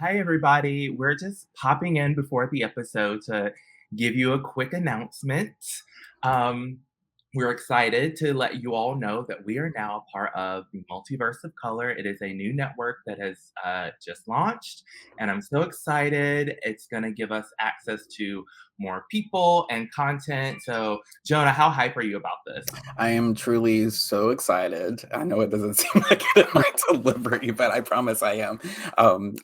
Hi, everybody. We're just popping in before the episode to give you a quick announcement. Um, we're excited to let you all know that we are now part of the Multiverse of Color. It is a new network that has just launched, and I'm so excited. It's going to give us access to more people and content. So, Jonah, how hype are you about this? I am truly so excited. I know it doesn't seem like it in my delivery, but I promise I am.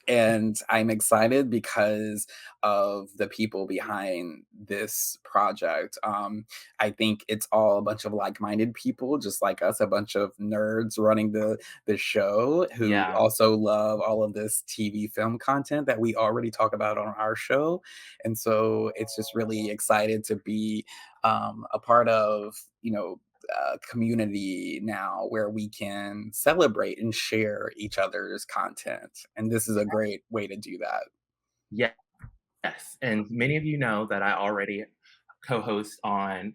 And I'm excited because of the people behind this project. I think it's all a bunch of like-minded people, just like us, a bunch of nerds running the show who Yeah. also love all of this TV film content that we already talk about on our show. And so it's just really excited to be a part of, community now where we can celebrate and share each other's content. And this is a great way to do that. Yes. Yes, and many of you know that I already co-host on,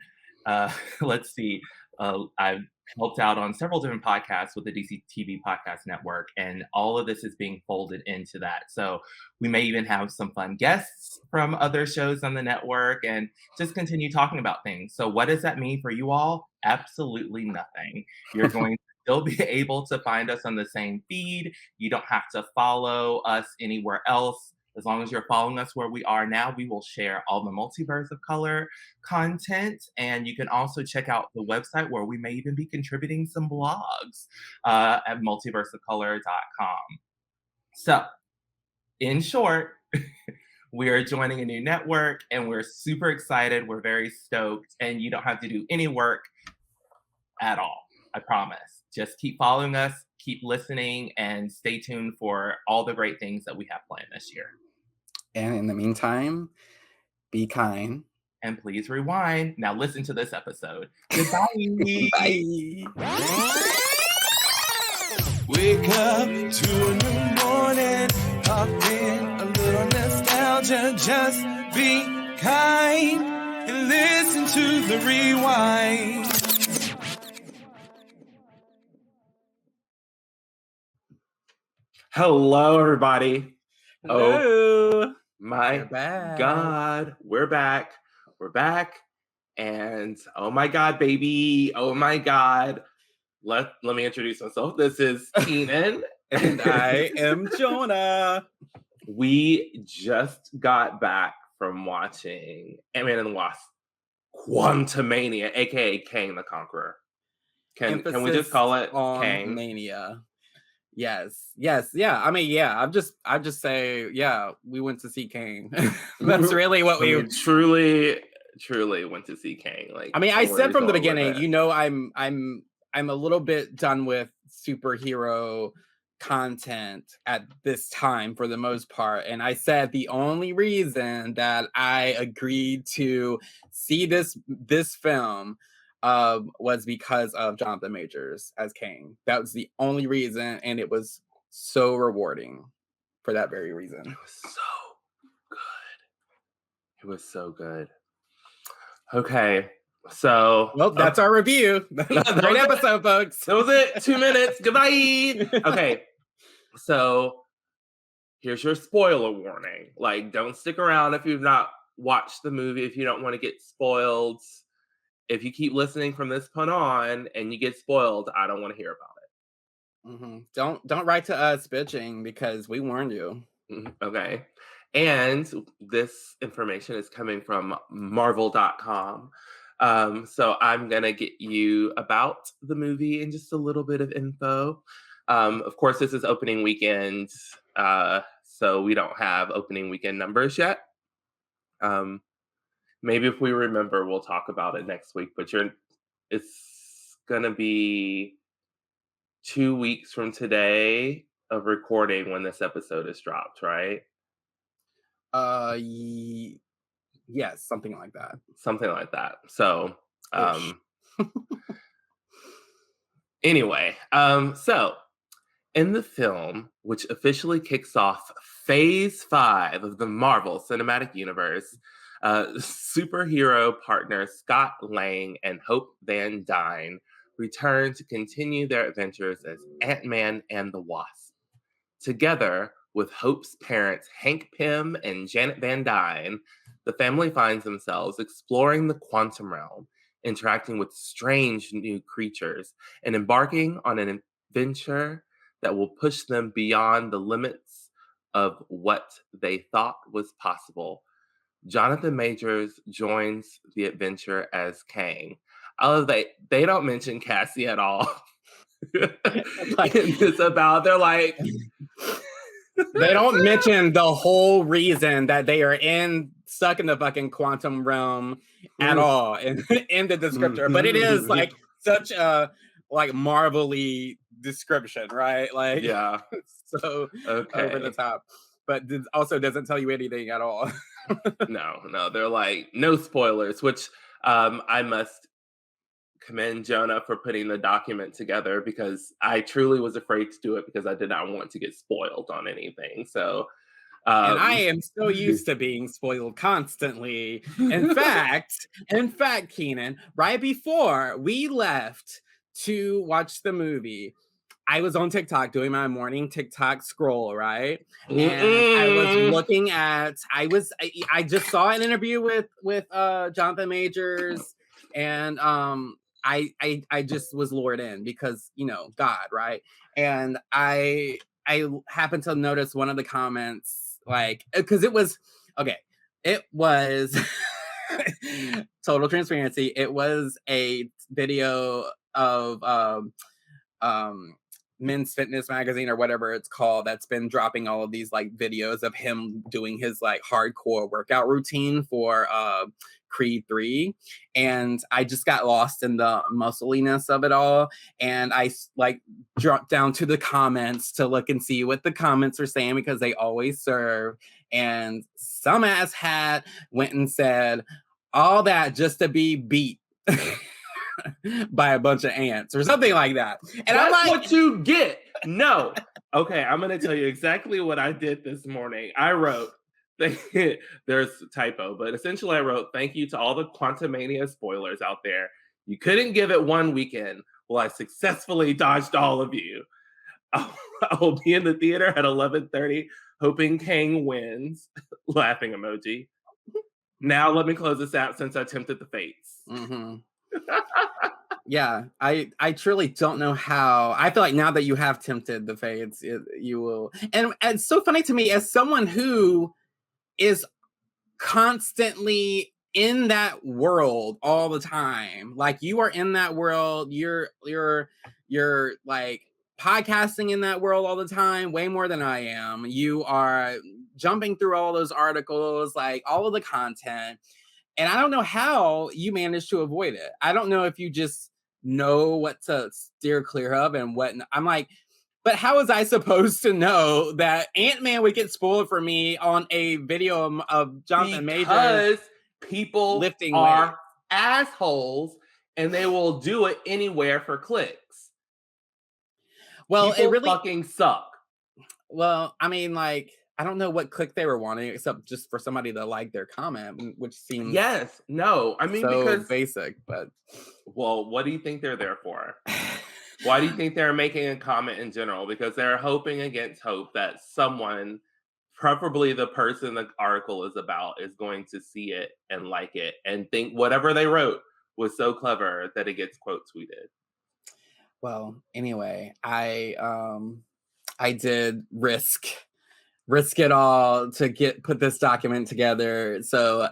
let's see, I've helped out on several different podcasts with the DC TV Podcast Network, and all of this is being folded into that. So we may even have some fun guests from other shows on the network and just continue talking about things. So what does that mean for you all? Absolutely nothing. You're going to still be able to find us on the same feed. You don't have to follow us anywhere else. As long as you're following us where we are now, we will share all the Multiverse of Color content. And you can also check out the website where we may even be contributing some blogs at multiverseofcolor.com. So, in short, we are joining a new network and we're super excited. We're very stoked, and you don't have to do any work at all. I promise. Just keep following us, keep listening, and stay tuned for all the great things that we have planned this year. And in the meantime, be kind. And please rewind. Now listen to this episode. Goodbye. Bye. Wake up to a new morning, pop in a little nostalgia, just be kind and listen to the rewind. Hello, everybody. Hello. Oh my We're back. God. We're back. We're back. And oh my God, baby. Oh my God. Let me introduce myself. This is Keenan. And I am Jonah. We just got back from watching Ant-Man and the Wasp, Quantumania, aka Kang the Conqueror. Can we just call it Kang? Mania? Yes. Yeah. I mean, yeah. I just say, yeah. We went to see Kang. That's really what we truly went to see Kang. Like, I mean, I said from the beginning, I'm a little bit done with superhero content at this time for the most part. And I said the only reason that I agreed to see this film was because of Jonathan Majors as Kang. That was the only reason, and it was so rewarding for that very reason. It was so good. It was so good. Okay. So, well, that's our review. Great episode, folks. That was it. 2 minutes. Goodbye. Okay. So, here's your spoiler warning. Like, don't stick around if you've not watched the movie, if you don't want to get spoiled. If you keep listening from this point on and you get spoiled, I don't want to hear about it. Mm-hmm. Don't write to us bitching because we warned you. Okay. And this information is coming from Marvel.com. So I'm going to get you about the movie and just a little bit of info. Of course, this is opening weekend, so we don't have opening weekend numbers yet. Maybe if we remember, we'll talk about it next week. But it's going to be 2 weeks from today of recording when this episode is dropped, right? Yes, something like that. Something like that. So, anyway, so in the film, which officially kicks off Phase 5 of the Marvel Cinematic Universe, superhero partners Scott Lang and Hope Van Dyne return to continue their adventures as Ant-Man and the Wasp. Together, with Hope's parents, Hank Pym and Janet Van Dyne, the family finds themselves exploring the quantum realm, interacting with strange new creatures, and embarking on an adventure that will push them beyond the limits of what they thought was possible. Jonathan Majors joins the adventure as Kang. Oh, they don't mention Cassie at all. Like, It's about they're like they don't mention the whole reason that they are stuck in the fucking quantum realm at all in the descriptor. But it is like such a like marvelly description, right? Like yeah. so Okay. over the top. But also doesn't tell you anything at all. No, they're like no spoilers, which I must commend Jonah for putting the document together because I truly was afraid to do it because I did not want to get spoiled on anything. So and I am so used to being spoiled constantly. In fact, Keenan, right before we left to watch the movie, I was on TikTok doing my morning TikTok scroll, right? And I was looking at, I just saw an interview with Jonathan Majors, and I just was lured in because, you know, God, right? And I happened to notice one of the comments, like, because it was total transparency. It was a video of Men's Fitness Magazine or whatever it's called that's been dropping all of these like videos of him doing his like hardcore workout routine for Creed 3, and I just got lost in the muscliness of it all, and I like dropped down to the comments to look and see what the comments are saying because they always serve, and some ass hat went and said all that just to be beat by a bunch of ants or something like that. And that's I'm like, what you get. No. Okay, I'm going to tell you exactly what I did this morning. I wrote, there's a typo, but essentially I wrote, thank you to all the Quantumania spoilers out there. You couldn't give it one weekend. Well, I successfully dodged all of you. I will be in the theater at 11:30, hoping Kang wins. Laughing emoji. Now let me close this out since I tempted the fates. Mm-hmm. Yeah, I truly don't know how. I feel like now that you have tempted the fates, you will. And it's so funny to me as someone who is constantly in that world all the time. Like you are in that world. You're like podcasting in that world all the time, way more than I am. You are jumping through all those articles, like all of the content. And I don't know how you managed to avoid it. I don't know if you just know what to steer clear of and what. I'm like, but how was I supposed to know that Ant-Man would get spoiled for me on a video of Jonathan Majors? Because people lifting are weights. assholes and they will do it anywhere for clicks. Well, people it really fucking suck. Well, I mean, like, I don't know what click they were wanting, except just for somebody to like their comment, which seems I mean, so because basic. But well, what do you think they're there for? Why do you think they're making a comment in general? Because they're hoping against hope that someone, preferably the person the article is about, is going to see it and like it and think whatever they wrote was so clever that it gets quote tweeted. Well, anyway, I did risk it all to put this document together. So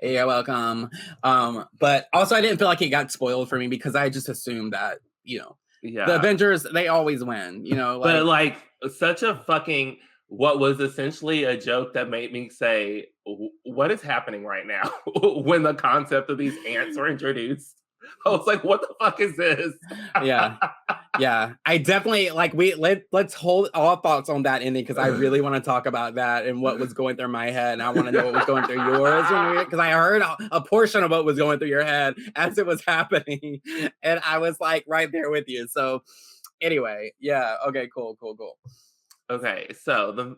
you're welcome. But also I didn't feel like it got spoiled for me because I just assumed that, you know, the Avengers, they always win, you know. But like such a fucking, what was essentially a joke that made me say, what is happening right now? When the concept of these ants were introduced, I was like, what the fuck is this? Yeah. I definitely like let's hold all thoughts on that ending because I really want to talk about that and what was going through my head, and I want to know what was going through yours because I heard a portion of what was going through your head as it was happening, and I was like right there with you. So anyway, yeah, okay, cool. Okay, so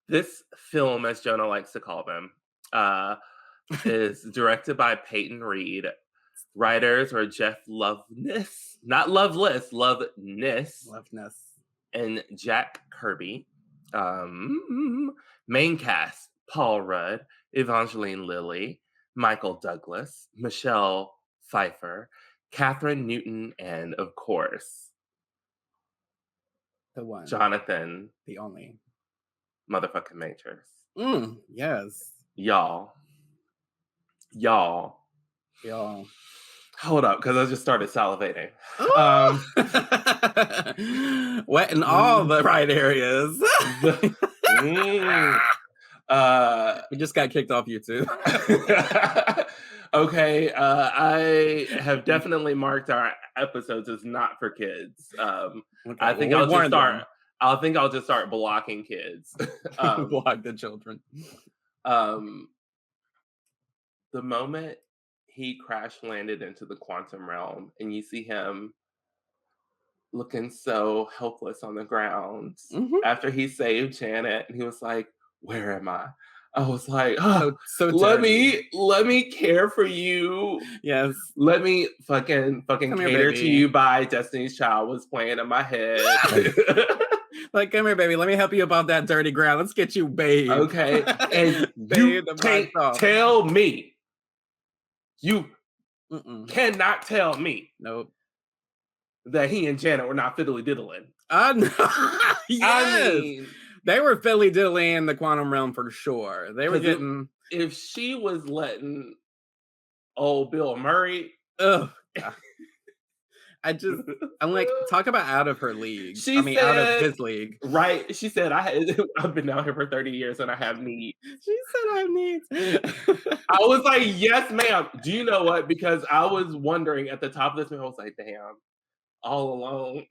this film, as Jonah likes to call them, is directed by Peyton Reed. Writers were Jeff Loveness, not Loveless, Loveness, and Jack Kirby. Main cast: Paul Rudd, Evangeline Lilly, Michael Douglas, Michelle Pfeiffer, Catherine Newton, and of course, The one. Jonathan The only. motherfucking Majors. Yes. Y'all. Hold up, because I just started salivating. Wet in all the right areas. We just got kicked off YouTube. Okay, I have definitely marked our episodes as not for kids. I think I'll just start. I think I'll just start blocking kids. Block the children. The moment he crash landed into the quantum realm, and you see him looking so helpless on the ground after he saved Janet, and he was like, "Where am I?" I was like, oh, so let me care for you. Yes. Let me fucking cater to you by Destiny's Child was playing in my head. Like, come here, baby. Let me help you about that dirty ground. Let's get you bathed. Okay. And you can't tell me. You cannot tell me. Nope. That he and Janet were not fiddly diddling. Yes. I mean, they were fiddly diddling in the quantum realm for sure. They were getting. If she was letting old Bill Murray. Ugh. I'm like, talk about out of her league. Out of his league. Right. She said, I've been out here for 30 years and I have needs. She said I have needs. I was like, yes, ma'am. Do you know what? Because I was wondering at the top of this, I was like, damn, all alone.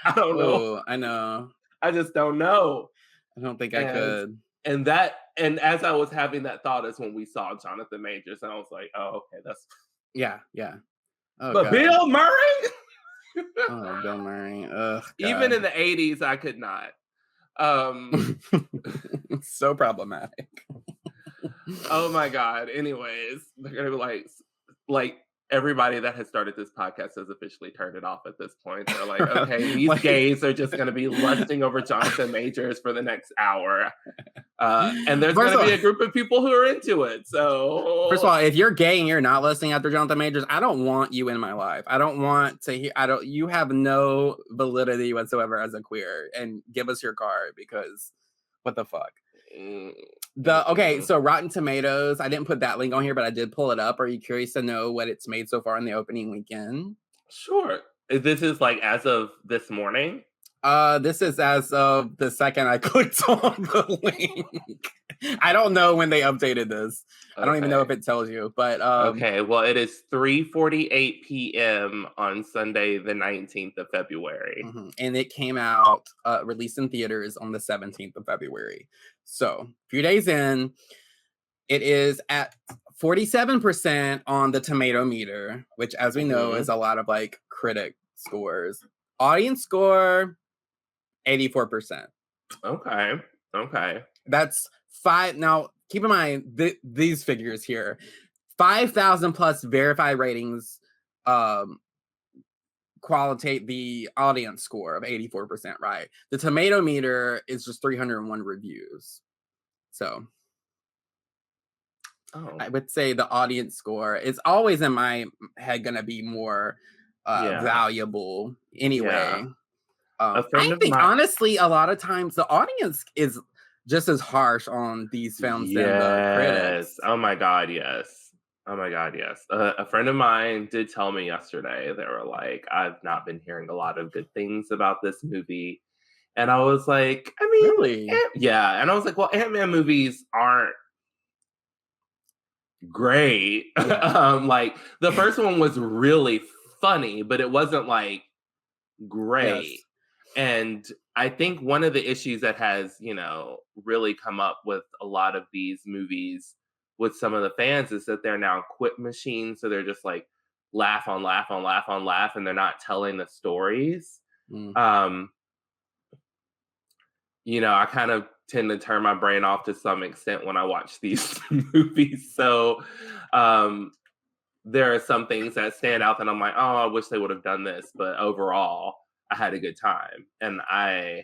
I don't know. I know. I just don't know. I don't think I could. And as I was having that thought is when we saw Jonathan Majors, and I was like, oh, okay, that's. Yeah. Oh, but God. Bill Murray? Oh, Bill Murray. Ugh, even in the 80s, I could not. So problematic. Oh my God. Anyways, they're gonna be like everybody that has started this podcast has officially turned it off at this point. They're like, okay, these gays are just gonna be lusting over Jonathan Majors for the next hour. And there's going to be a group of people who are into it. So, first of all, if you're gay and you're not listening after Jonathan Majors, I don't want you in my life. I don't want to hear. You have no validity whatsoever as a queer. And give us your card because what the fuck? So Rotten Tomatoes. I didn't put that link on here, but I did pull it up. Are you curious to know what it's made so far in the opening weekend? Sure. This is like as of this morning. This is as of the second I clicked on the link. I don't know when they updated this. Okay. I don't even know if it tells you, but okay. Well, it is 3:48 p.m. on Sunday, the 19th of February, and it came out released in theaters on the 17th of February. So, a few days in, it is at 47% on the tomato meter, which, as we know, is a lot of like critic scores. Audience score. 84%. Okay. That's 5. Now, keep in mind these figures here. 5,000 plus verified ratings qualitate the audience score of 84%, right? The tomato meter is just 301 reviews. So I would say the audience score is always in my head going to be more valuable anyway. Yeah. I think honestly, a lot of times the audience is just as harsh on these films than the critics. Oh my God, yes. A friend of mine did tell me yesterday, they were like, I've not been hearing a lot of good things about this movie. And I was like, I mean, really? Yeah. And I was like, well, Ant-Man movies aren't great. Yeah. Like the first one was really funny, but it wasn't like great. Yes. And I think one of the issues that has, really come up with a lot of these movies with some of the fans is that they're now quip machines. So they're just like laugh on laugh on laugh on laugh, and they're not telling the stories. I kind of tend to turn my brain off to some extent when I watch these movies. So there are some things that stand out that I'm like, oh, I wish they would have done this. But overall, I had a good time. And I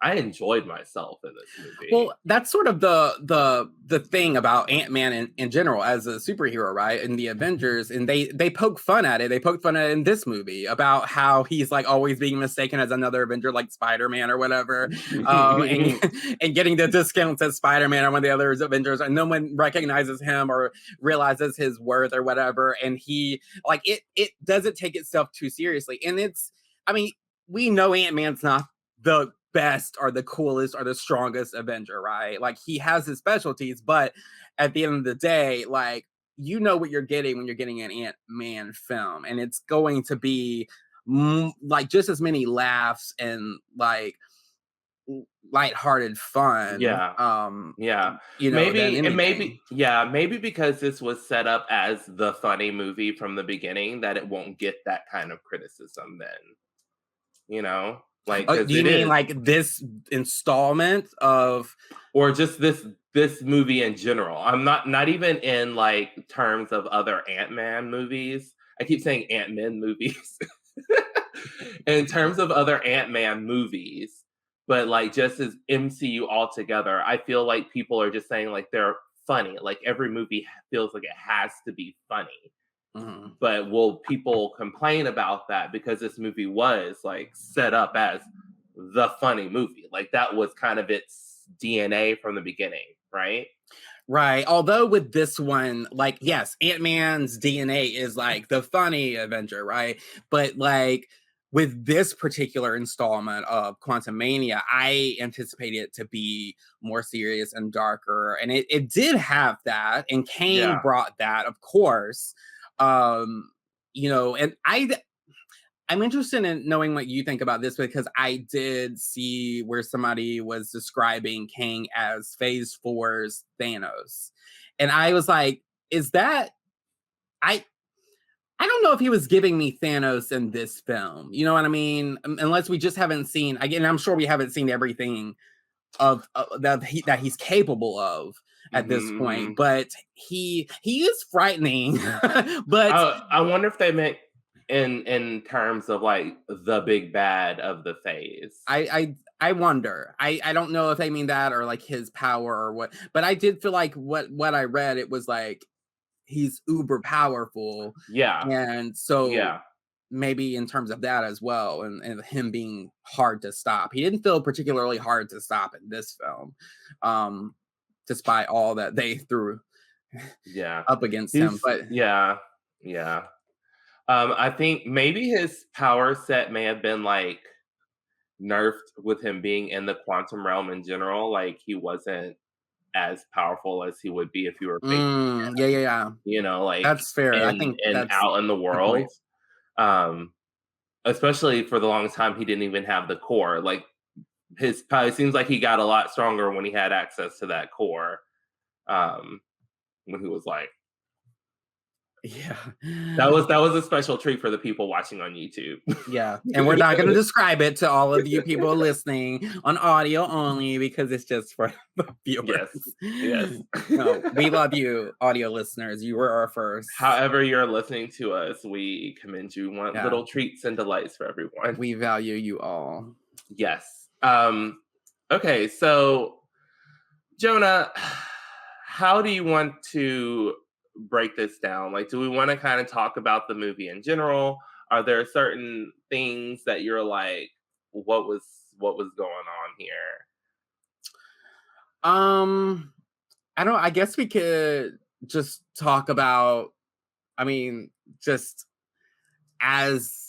I enjoyed myself in this movie. Well, that's sort of the thing about Ant-Man in general as a superhero, right? In the Avengers, and they poke fun at it. They poke fun at it in this movie about how he's like always being mistaken as another Avenger, like Spider-Man or whatever, and and getting the discounts as Spider-Man or one of the other Avengers, and no one recognizes him or realizes his worth or whatever. And he like it doesn't take itself too seriously, and it's I mean we know Ant-Man's not the best or the coolest or the strongest Avenger, right? Like he has his specialties, but at the end of the day, like you know what you're getting when you're getting an Ant-Man film, and it's going to be like just as many laughs and like lighthearted fun. Yeah. Yeah. You know, than Maybe and anything. maybe because this was set up as the funny movie from the beginning that it won't get that kind of criticism then. You know? Like Do cuz you it mean is like this installment of or just this movie in general. I'm not even in like terms of other Ant-Man movies. I keep saying Ant-Man movies. In terms of other Ant-Man movies, but like just as MCU altogether, I feel like people are just saying like they're funny. Like every movie feels like it has to be funny. Mhm. But will people complain about that because this movie was like set up as the funny movie? Like that was kind of its DNA from the beginning, right? Right. Although with this one, like, yes, Ant-Man's DNA is like the funny Avenger, right? But like with this particular installment of Quantumania, I anticipate it to be more serious and darker. And it did have that, and Kang Yeah. brought that, of course. Um, and I'm interested in knowing what you think about this because I did see where somebody was describing Kang as Phase Four's Thanos, and I was like, "Is that I?" I don't know if he was giving me Thanos in this film. You know what I mean? Unless we just haven't seen. Again, I'm sure we haven't seen everything of that he's capable of at this point. Mhm. But he is frightening. But I wonder if they meant in terms of like the big bad of the phase. I wonder. I don't know if they mean that or like his power or what, but I did feel like what I read, it was like he's uber powerful, Yeah. and so Yeah. maybe in terms of that as well, and him being hard to stop. He didn't feel particularly hard to stop in this film, despite all that they threw Yeah. up against him. But Yeah. Yeah. I think maybe his power set may have been like nerfed with him being in the quantum realm in general. Like he wasn't as powerful as he would be if you were facing, yeah, like that's fair. I think and that's out in the a good point. world. Um, Especially for the longest time, he didn't even have the core. Like his power, it seems like he got a lot stronger when he had access to that core. Um, when he was like, Yeah. that was a special treat for the people watching on YouTube. Yeah, and we're not going to describe it to all of you people listening on audio only because it's just for the Yes, viewers. yes. No, we love you, audio listeners. You were our first. However, you're listening to us, we commend you. Want Yeah. little treats and delights for everyone. We value you all. Yes. Okay, so Jonah, how do you want to break this down? Like, do we want to kind of talk about the movie in general? Are there certain things that you're like, what was going on here? I don't. I guess we could just talk about. I mean, just as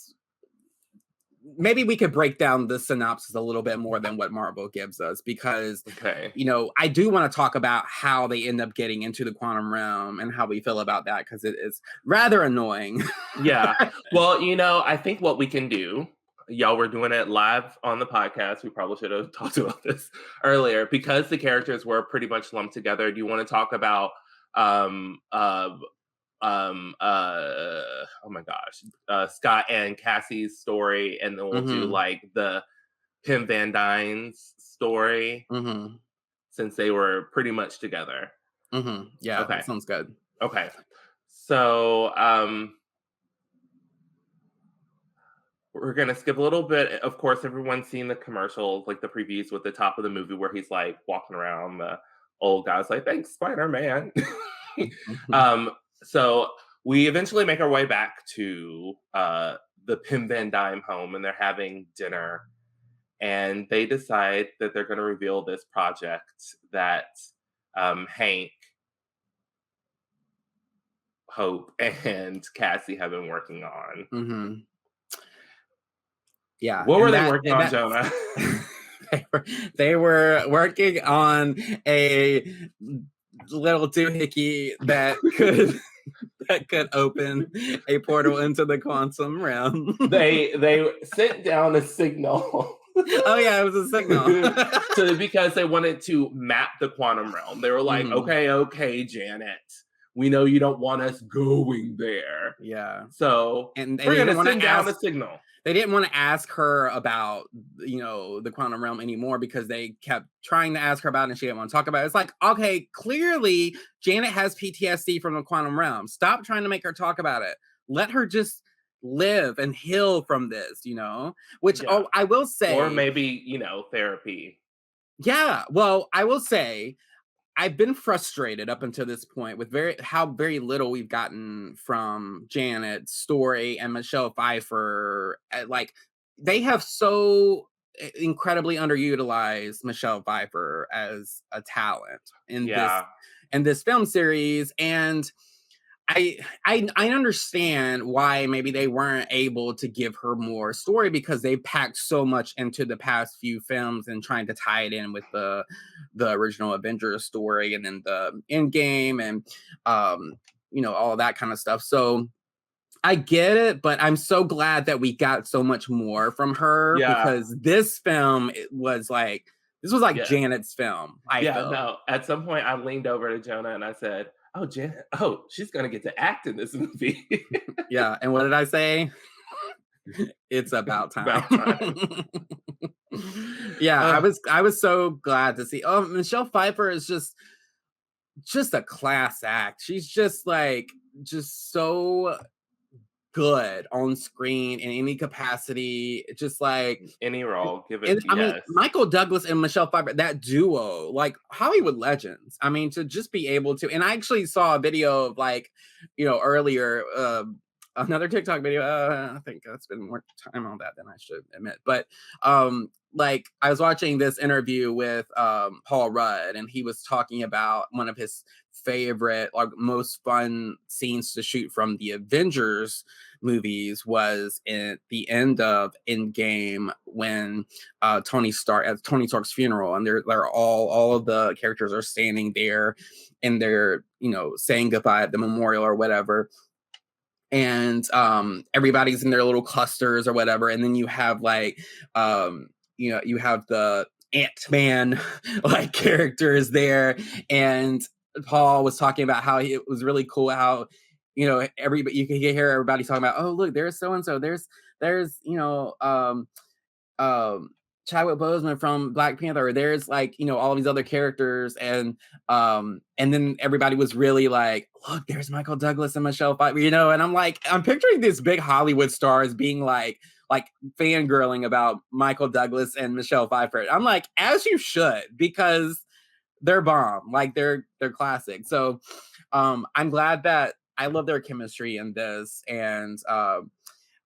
maybe we could break down the synopsis a little bit more than what Marvel gives us because Okay. I do want to talk about how they end up getting into the quantum realm and how we feel about that because it is rather annoying. Yeah. Well, I think what we can do, y'all, we're doing it live on the podcast. We probably should have talked about this earlier because the characters were pretty much lumped together. Do you want to talk about oh my gosh, Scott and Cassie's story, and then we'll do like the Pim Van Dyne's story since they were pretty much together. Yeah, Okay. that sounds good. Okay. So we're gonna skip a little bit. Of course, everyone's seen the commercials, like the previews with the top of the movie where he's like walking around. The old guy's like, "Thanks, Spider-Man." Mhm. um, so we eventually make our way back to the Pim Van Dyne home, and they're having dinner. And they decide that they're going to reveal this project that Hank, Hope, and Cassie have been working on. Mhm. Yeah, What were and they working on, that Jonah? they were working on a little doohickey that could that could open a portal into the quantum realm. They sent down a signal. Oh yeah, it was a signal. So because they wanted to map the quantum realm, they were like, Mhm. okay, Janet, we know you don't want us going there, Yeah, so and we're they didn't gonna want send to down a ask. signal. They didn't want to ask her about, the quantum realm anymore because they kept trying to ask her about it and she didn't want to talk about it. It's like, okay, clearly Janet has PTSD from the quantum realm. Stop trying to make her talk about it. Let her just live and heal from this. Which, Yeah. oh, I will Or say, maybe, therapy. yeah, well, I will say I've been frustrated up until this point with very little we've gotten from Janet's story and Michelle Pfeiffer. Like they have so incredibly underutilized Michelle Pfeiffer as a talent Yeah. in this film series, and I understand why maybe they weren't able to give her more story because they packed so much into the past few films and trying to tie it in with the original Avengers story and then the end game and all that kind of stuff. So I get it, but I'm so glad that we got so much more from her Yeah. because this was like Yeah. Janet's film, I Yeah. felt. No. At some point I leaned over to Jonah and I said, "Oh, Janet, oh, she's gonna get to act in this movie." Yeah, and what did I say? It's about time. About time. Yeah, I Uh, was I was so glad to see. Oh, Michelle Pfeiffer is just a class act. She's just so good on screen in any capacity. Just like any role, give it and I mean, yes. Michael Douglas and Michelle Pfeiffer, that duo, like Hollywood legends. I mean, to just be able to, and I actually saw a video of earlier, another TikTok video. I think I spent more time on that than I should admit. But like I was watching this interview with Paul Rudd, and he was talking about one of his favorite, like most fun scenes to shoot from the Avengers movies was in the end of Endgame when Tony Stark at Tony Stark's funeral, and they're all of the characters are standing there, and they're saying goodbye at the memorial or whatever, and everybody's in their little clusters or whatever, and then you have you have the Ant-Man like characters there, and Paul was talking about how it was really cool how everybody you can hear everybody talking about, oh look, there's so and so, there's um Chadwick Boseman from Black Panther, or there's all these other characters, and then everybody was really like, look, there's Michael Douglas and Michelle Pfeiffer, and I'm picturing these big Hollywood stars being like fangirling about Michael Douglas and Michelle Pfeiffer. I'm like, as you should, because they're bomb, like they're classic. So I'm glad that I love their chemistry in this, and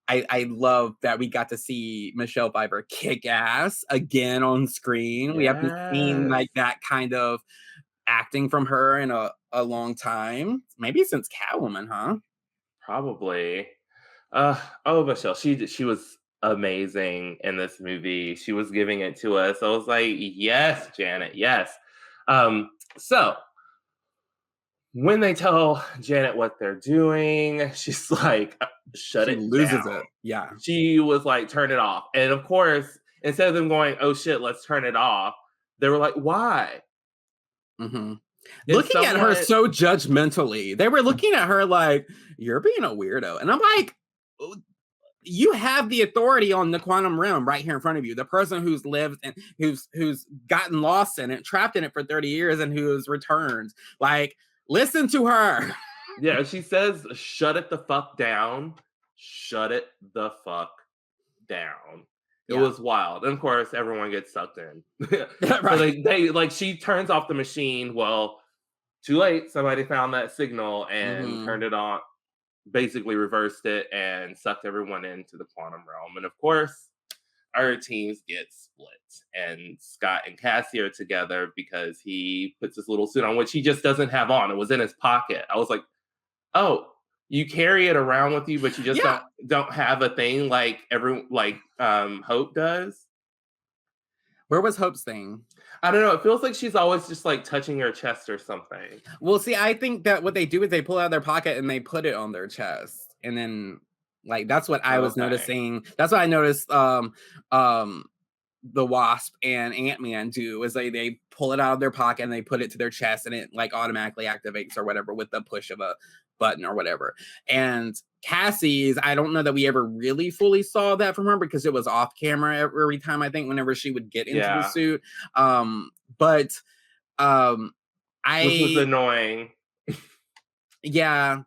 I love that we got to see Michelle Pfeiffer kick ass again on screen. We haven't seen Yes. like that kind of acting from her in a long time. Maybe since Catwoman, huh? Probably. Oh, Michelle, she was amazing in this movie. She was giving it to us. I was like, yes, Janet, yes. So when they tell Janet what they're doing, she's like, shut She it down. loses it. Yeah. She was like, turn it off. And of course, instead of them going, oh shit, let's turn it off, they were like, why? Hmm. If Looking at her someone, so judgmentally. They were looking at her like, you're being a weirdo. And I'm like, you have the authority on the quantum realm right here in front of you. The person who's lived and who's gotten lost in it, trapped in it for 30 years, and who's returned. Like, listen to her. yeah, she says, shut it the fuck down. Shut it the fuck down. It Yeah. was wild. And of course, everyone gets sucked in. So Right. they like she turns off the machine. Well, too late. Somebody found that signal and Mhm. turned it on, basically reversed it and sucked everyone into the quantum realm. And of course, our teams get split. And Scott and Cassie are together because he puts this little suit on, which he just doesn't have on. It was in his pocket. I was like, oh, you carry it around with you, but you just Yeah. don't have a thing like Hope does. Where was Hope's thing? I don't know. It feels like she's always just like touching her chest or something. Well, see, I think that what they do is they pull it out of their pocket and they put it on their chest. And then like that's what I was Okay. noticing. That's what I noticed the Wasp and Ant-Man do is they pull it out of their pocket and they put it to their chest and it like automatically activates or whatever with the push of a button or whatever. And Cassie's, I don't know that we ever really fully saw that from her because it was off camera every time, I think, whenever she would get into the Yeah. suit. But Which was I annoying. yeah,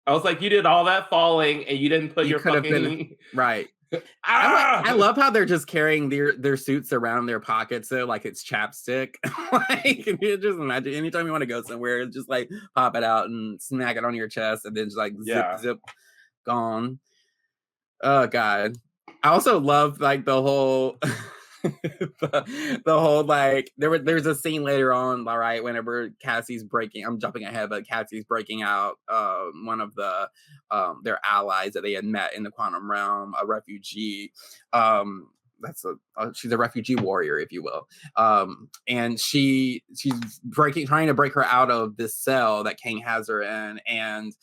I was like, you did all that falling and you didn't put you your could have been fucking right. ah! I love how they're just carrying their suits around their pockets so like it's chapstick. Like you just imagine anytime you want to go somewhere, just like pop it out and smack it on your chest and then just like Yeah. zip gone. Oh god. I also love like the whole the whole like there's a scene later on, all right, whenever Cassie's breaking, I'm jumping ahead, but Cassie's breaking out one of the their allies that they had met in the quantum realm, a refugee. She's a refugee warrior, if you will. And she's trying to break her out of this cell that Kang has her in, and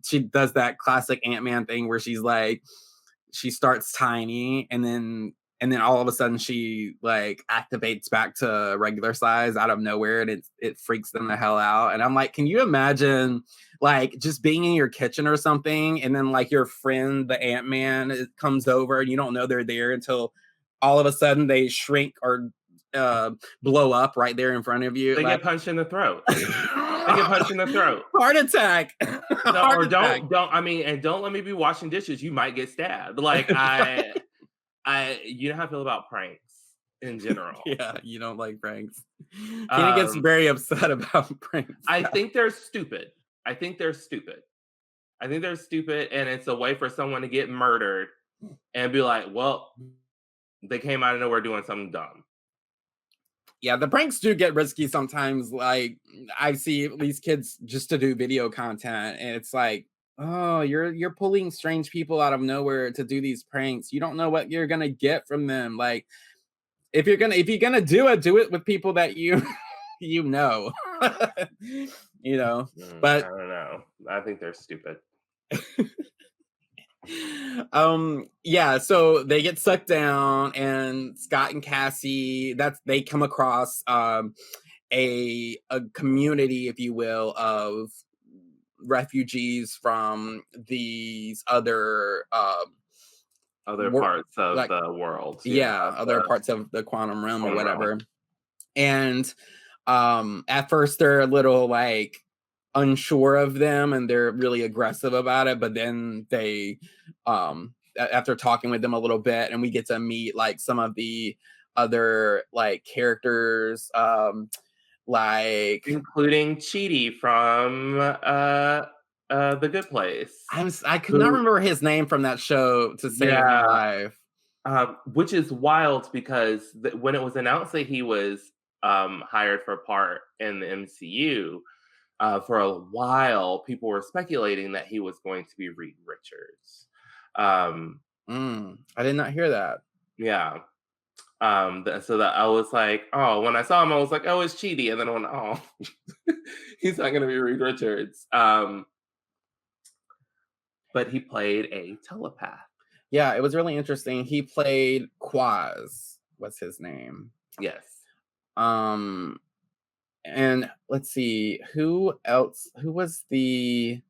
she does that classic Ant-Man thing where she's like, she starts tiny and then all of a sudden she like activates back to regular size out of nowhere, and it freaks them the hell out. And I'm like, can you imagine like just being in your kitchen or something and then like your friend the Ant-Man comes over and you don't know they're there until all of a sudden they shrink or blow up right there in front of you. They like, get punched in the throat. They get punched in the throat. Heart attack. No, Heart or attack. don't I mean, and don't let me be washing dishes. You might get stabbed. Like you know how I feel about pranks in general. Yeah, you don't like pranks. Kenny gets very upset about pranks. I think they're stupid. I think they're stupid, and it's a way for someone to get murdered and be like, well, they came out of nowhere doing something dumb. Yeah, the pranks do get risky sometimes. Like I see these kids just to do video content, and it's like, oh, you're pulling strange people out of nowhere to do these pranks. You don't know what you're gonna get from them. Like if you're gonna do it with people that you you know. You know. But I don't know. I think they're stupid. Yeah, so they get sucked down, and Scott and Cassie, they come across a community, if you will, of refugees from these other parts of the world. Other parts of the quantum realm or whatever. And at first they're a little like unsure of them and they're really aggressive about it, but then they after talking with them a little bit, and we get to meet like some of the other like characters, like including Chidi from The Good Place. I could not remember his name from that show to save my life. Which is wild because when it was announced that he was hired for a part in the MCU, for a while, people were speculating that he was going to be Reed Richards. I did not hear that. Yeah. So that I was like, oh, when I saw him, I was like, oh, it's Chidi. And then I went, oh, he's not going to be Reed Richards. But he played a telepath. Yeah, it was really interesting. He played Quaz. What's his name? Yes. And let's see, who was the...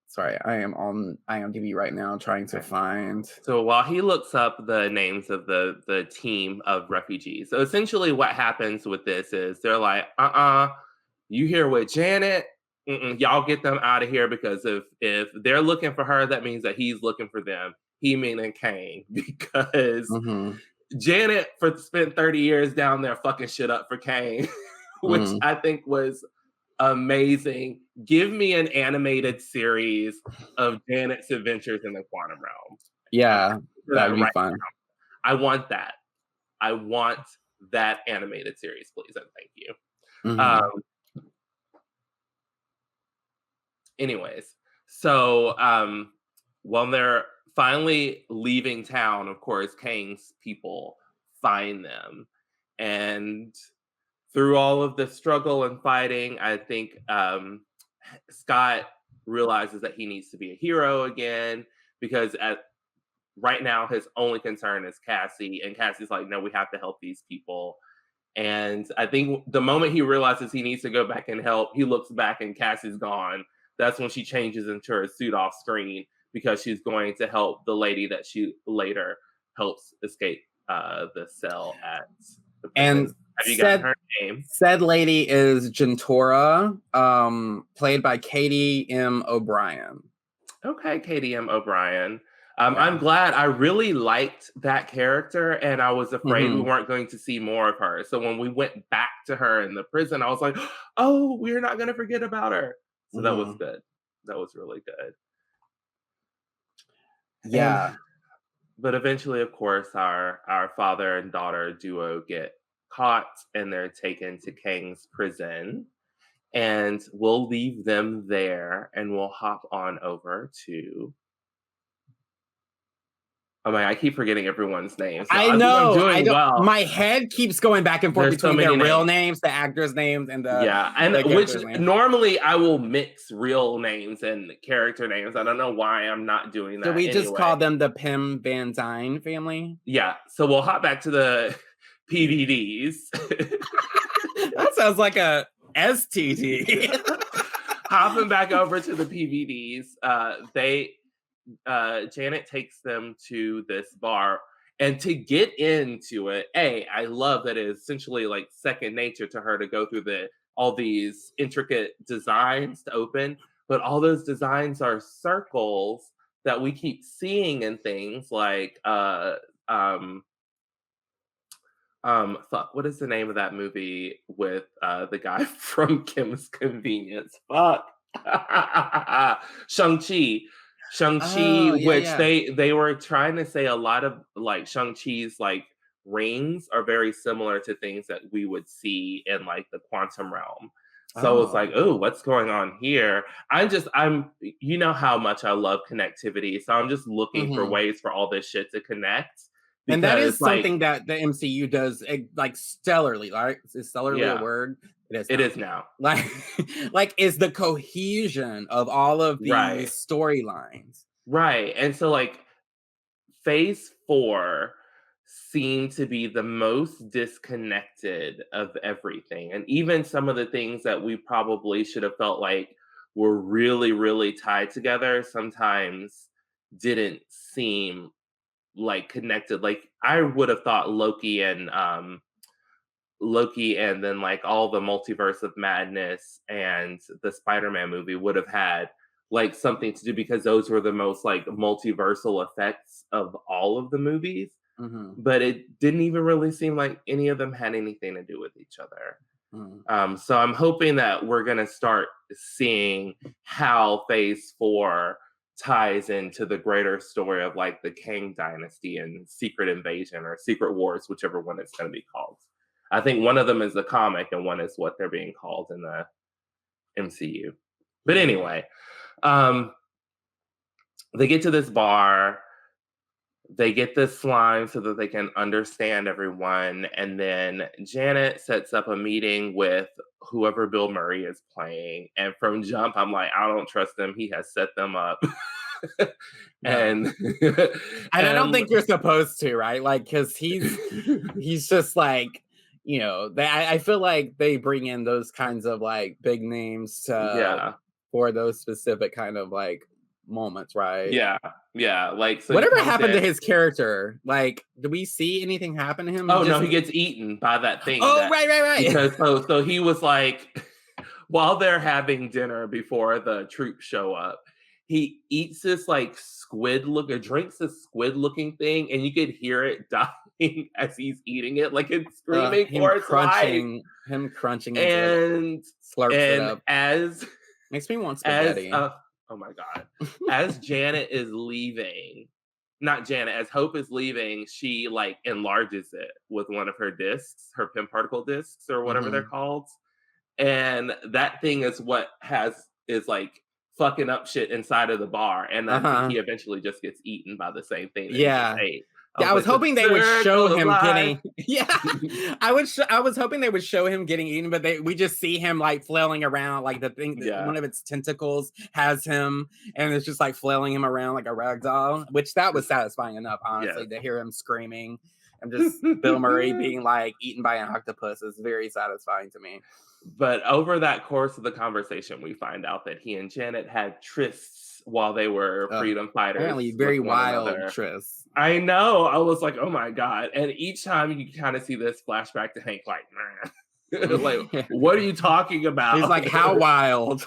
Sorry, I am on IMDb right now trying to find. So while he looks up the names of the team of refugees, so essentially what happens with this is they're like, you here with Janet? Y'all get them out of here, because if they're looking for her, that means that he's looking for them. He-Man and Kang because Mhm. Janet spent 30 years down there fucking shit up for Kang, which Mhm. I think was amazing. Give me an animated series of Janet's adventures in the quantum realm. Yeah, that would be Right. fun. I want that. I want that animated series, please, and thank you. Mhm. Anyways, so when they're finally leaving town, of course, Kang's people find them. And through all of the struggle and fighting, I think Scott realizes that he needs to be a hero again because right now his only concern is Cassie. And Cassie's like, no, we have to help these people. And I think the moment he realizes he needs to go back and help, he looks back and Cassie's gone. That's when she changes into her suit off screen because she's going to help the lady that she later helps escape the cell at the And prison. Have you gotten her name? said lady is Gentora, played by Katie M. O'Brien. Okay, Katie M. O'Brien. Yeah. I'm glad. I really liked that character, and I was afraid we Mhm. weren't going to see more of her. So when we went back to her in the prison, I was like, "Oh, we're not going to forget about her." So that was Mhm. good. That was really good. Yeah. But eventually, of course, our father and daughter duo get caught, and they're taken to Kang's prison. And we'll leave them there, and we'll hop on over to. Oh my! I keep forgetting everyone's names. So I I think I'm know. I doing don't. well. My head keeps going back and forth There's so between many their real names. names, the actors' names, and Yeah, and the which characters' names. normally I will mix real names and character names. I don't know why I'm not doing So that we just anyway. call them the Pim Van Dyne family. Yeah, so we'll hop back to the PVDs. That sounds like a STD. Hopping back over to the PVDs, Janet takes them to this bar. And to get into it, I love that it's essentially like second nature to her to go through all these intricate designs to open, but all those designs are circles that we keep seeing in things like um fuck, what is the name of that movie with the guy from Kim's Convenience? Fuck. Shang-Chi. Shang-Chi, Oh, yeah, which yeah. they were trying to say a lot of like Shang-Chi's like rings are very similar to things that we would see in like the quantum realm. So it's like, Oh. oh, what's going on here? I'm you know how much I love connectivity. So I'm just looking for Mhm. ways for all this shit to connect. And that Because is like, something that the MCU does like stellarly. Right? Is stellarly a yeah, word? It is it now. is now. Like, like is the cohesion of all of Right. these storylines. Right. And so like phase 4 seemed to be the most disconnected of everything. And even some of the things that we probably should have felt like were really, really tied together sometimes didn't seem like connected. Like I would have thought Loki and then like all the multiverse of madness and the Spider-Man movie would have had like something to do because those were the most like multiversal effects of all of the movies, Mhm. but it didn't even really seem like any of them had anything to do with each other. Mhm. So I'm hoping that we're gonna start seeing how phase 4 ties into the greater story of like the Kang dynasty and Secret Invasion or Secret Wars, whichever one it's gonna be called. I think one of them is the comic and one is what they're being called in the MCU. But anyway, um, they get to this bar, they get this slime so that they can understand everyone, and then Janet sets up a meeting with whoever Bill Murray is playing. And from jump, I'm like, I don't trust him. He has set them up. Yeah. and And I don't and think you're supposed to, right? Like, because he's just like, I feel like they bring in those kinds of like big names yeah. for those specific kind of like moments, right? Yeah, yeah, like, so he Whatever comes happened to in. his character? Like, do we see anything happen to him? Oh, no, he gets eaten by that thing Oh, that right. because so he was like while they're having dinner before the troops show up, he eats this like squid look or drinks this squid looking thing, and you could hear it dying as he's eating it, like it's screaming for its life. Him crunching into it, And slurps it up. as Makes me want as spaghetti. oh my god, as Janet is leaving, not Janet, as Hope is leaving, she like enlarges it with one of her discs, her Pym particle discs or whatever they're called. And that thing is what is like fucking up shit inside of the bar. And I think he eventually just gets eaten by the same thing that he just ate. Yeah, I was like, hoping they would show him life. getting. Yeah, I was hoping they would show him getting eaten, but we just see him like flailing around, like the thing. One of its tentacles has him, and it's just like flailing him around like a rag doll. Which that was satisfying enough, honestly, to hear him screaming and just Bill Murray being like eaten by an octopus is very satisfying to me. But over that course of the conversation, we find out that he and Janet had trysts while they were freedom fighters. Apparently, very wild trysts. I know. I was like, oh my god! And each time you kind of see this flashback to Hank, like, like, what are you talking about? He's like, how wild?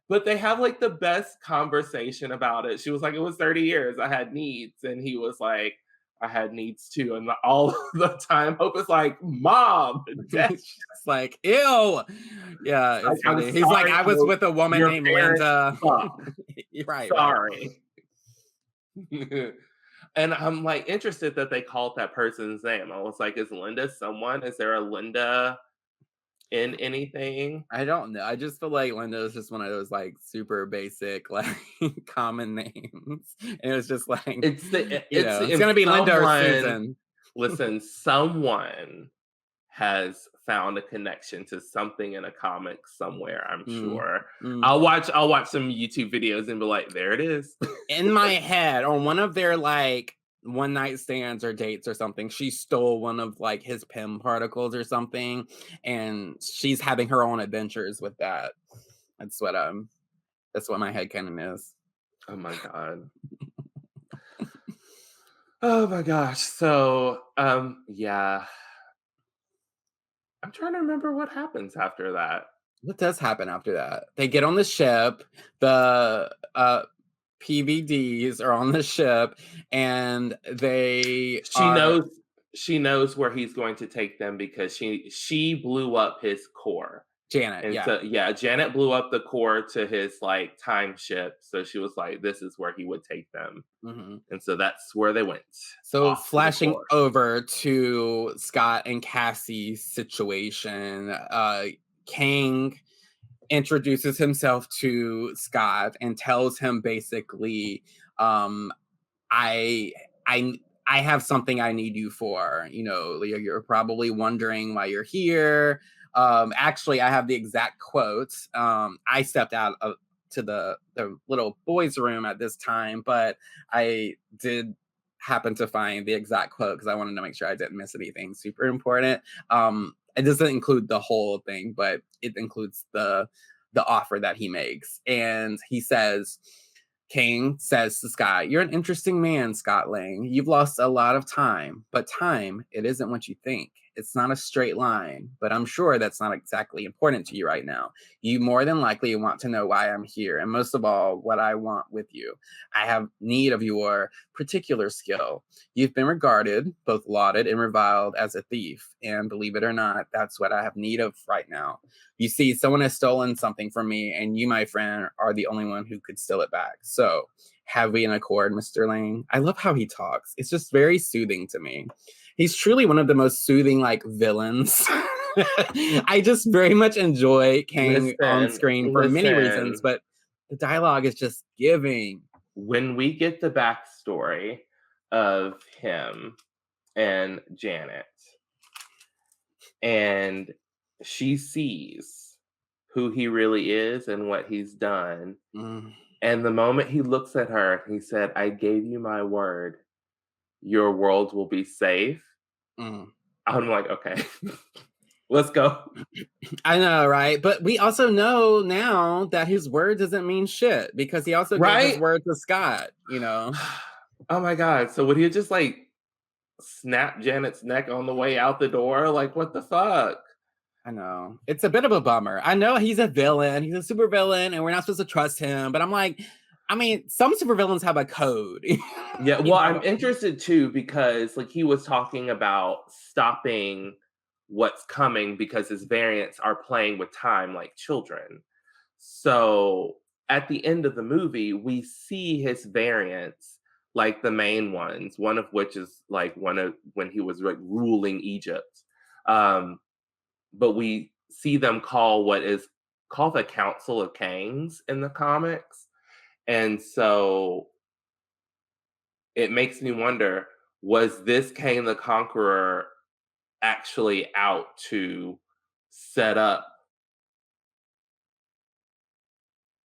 But they have like the best conversation about it. She was like, it was 30 years. I had needs, and he was like, I had needs too. And all the time, Hope is like, Mom, it's like, ew. Yeah, it's funny. He's like, I was with a woman named Linda. Right. Sorry. Right. And I'm like interested that they called that person's name. I was like, is Linda someone? Is there a Linda in anything? I don't know. I just feel like Linda is just one of those like super basic, like common names. And it was just like it's gonna be Linda or Susan. Listen, someone has found a connection to something in a comic somewhere, I'm sure. I'll watch some YouTube videos and be like, there it is. In my head, on one of their like one night stands or dates or something, she stole one of like his Pym particles or something, and she's having her own adventures with that. That's what my headcanon is. Oh my god. Oh my gosh. So yeah. I'm trying to remember what happens after that. What does happen after that? They get on the ship, the PVDs are on the ship, and she knows where he's going to take them because she blew up his core. Janet, and so Janet blew up the core to his like time ship, so she was like, this is where he would take them. And so that's where they went. So flashing over to Scott and Cassie's situation, Kang introduces himself to Scott and tells him basically, I have something I need you for. You know, you're probably wondering why you're here. Actually, I have the exact quotes. I stepped out to the little boys' room at this time, but I did happen to find the exact quote because I wanted to make sure I didn't miss anything super important. It doesn't include the whole thing, but it includes the offer that he makes. And he says, Kang says to Scott, "You're an interesting man, Scott Lang. You've lost a lot of time, but time, it isn't what you think. It's not a straight line, but I'm sure that's not exactly important to you right now. You more than likely want to know why I'm here, and most of all, what I want with you. I have need of your particular skill. You've been regarded, both lauded and reviled, as a thief, and believe it or not, that's what I have need of right now. You see, someone has stolen something from me, and you, my friend, are the only one who could steal it back. So, have we an accord, Mr. Lang?" I love how he talks. It's just very soothing to me. He's truly one of the most soothing, like, villains. I just very much enjoy Kang on screen for many reasons, but the dialogue is just giving. When we get the backstory of him and Janet, and she sees who he really is and what he's done, and the moment he looks at her, he said, "I gave you my word. Your world will be safe." I'm like, okay, let's go. I know, right? But we also know now that his word doesn't mean shit because he also gave his word to Scott, you know? Oh my God. So would he just like snap Janet's neck on the way out the door? Like, what the fuck? I know. It's a bit of a bummer. I know he's a villain. He's a super villain, and we're not supposed to trust him. But I'm like, I mean, some supervillains have a code. Yeah, You well, know? I'm interested too because like he was talking about stopping what's coming because his variants are playing with time like children. So at the end of the movie, we see his variants, like the main ones, one of which is like one of when he was like ruling Egypt. Um, but we see them call what is called the Council of Kangs in the comics. And so it makes me wonder, was this Kang the Conqueror actually out to set up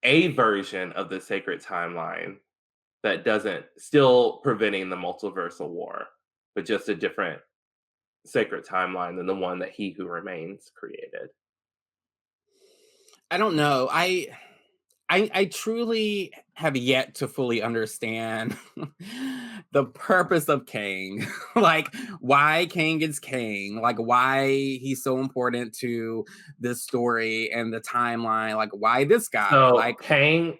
a version of the sacred timeline that doesn't still preventing the multiversal war, but just a different sacred timeline than the one that He Who Remains created? I don't know. I truly have yet to fully understand the purpose of Kang. Like why Kang is Kang, like why he's so important to this story and the timeline, like why this guy? So Like Kang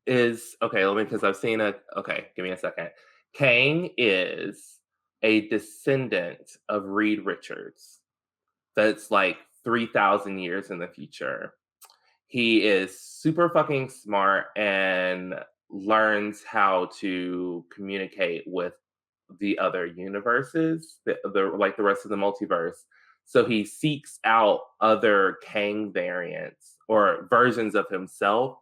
is okay. Let me because I've seen a. Okay, give me a second. Kang is a descendant of Reed Richards. That's like 3,000 years in the future. He is super fucking smart and learns how to communicate with the other universes, the like the rest of the multiverse. So he seeks out other Kang variants or versions of himself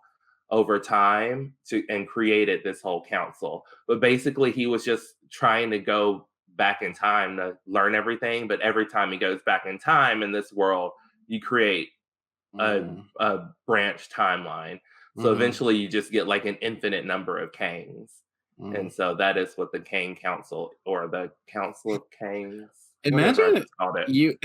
over time to and created this whole council. But basically he was just trying to go back in time to learn everything, but every time he goes back in time in this world, you create a branch timeline. So mhm, eventually you just get like an infinite number of Kangs. mhm. And so that is what the Kang Council or the Council of Kangs, whatever I Imagine just called it. you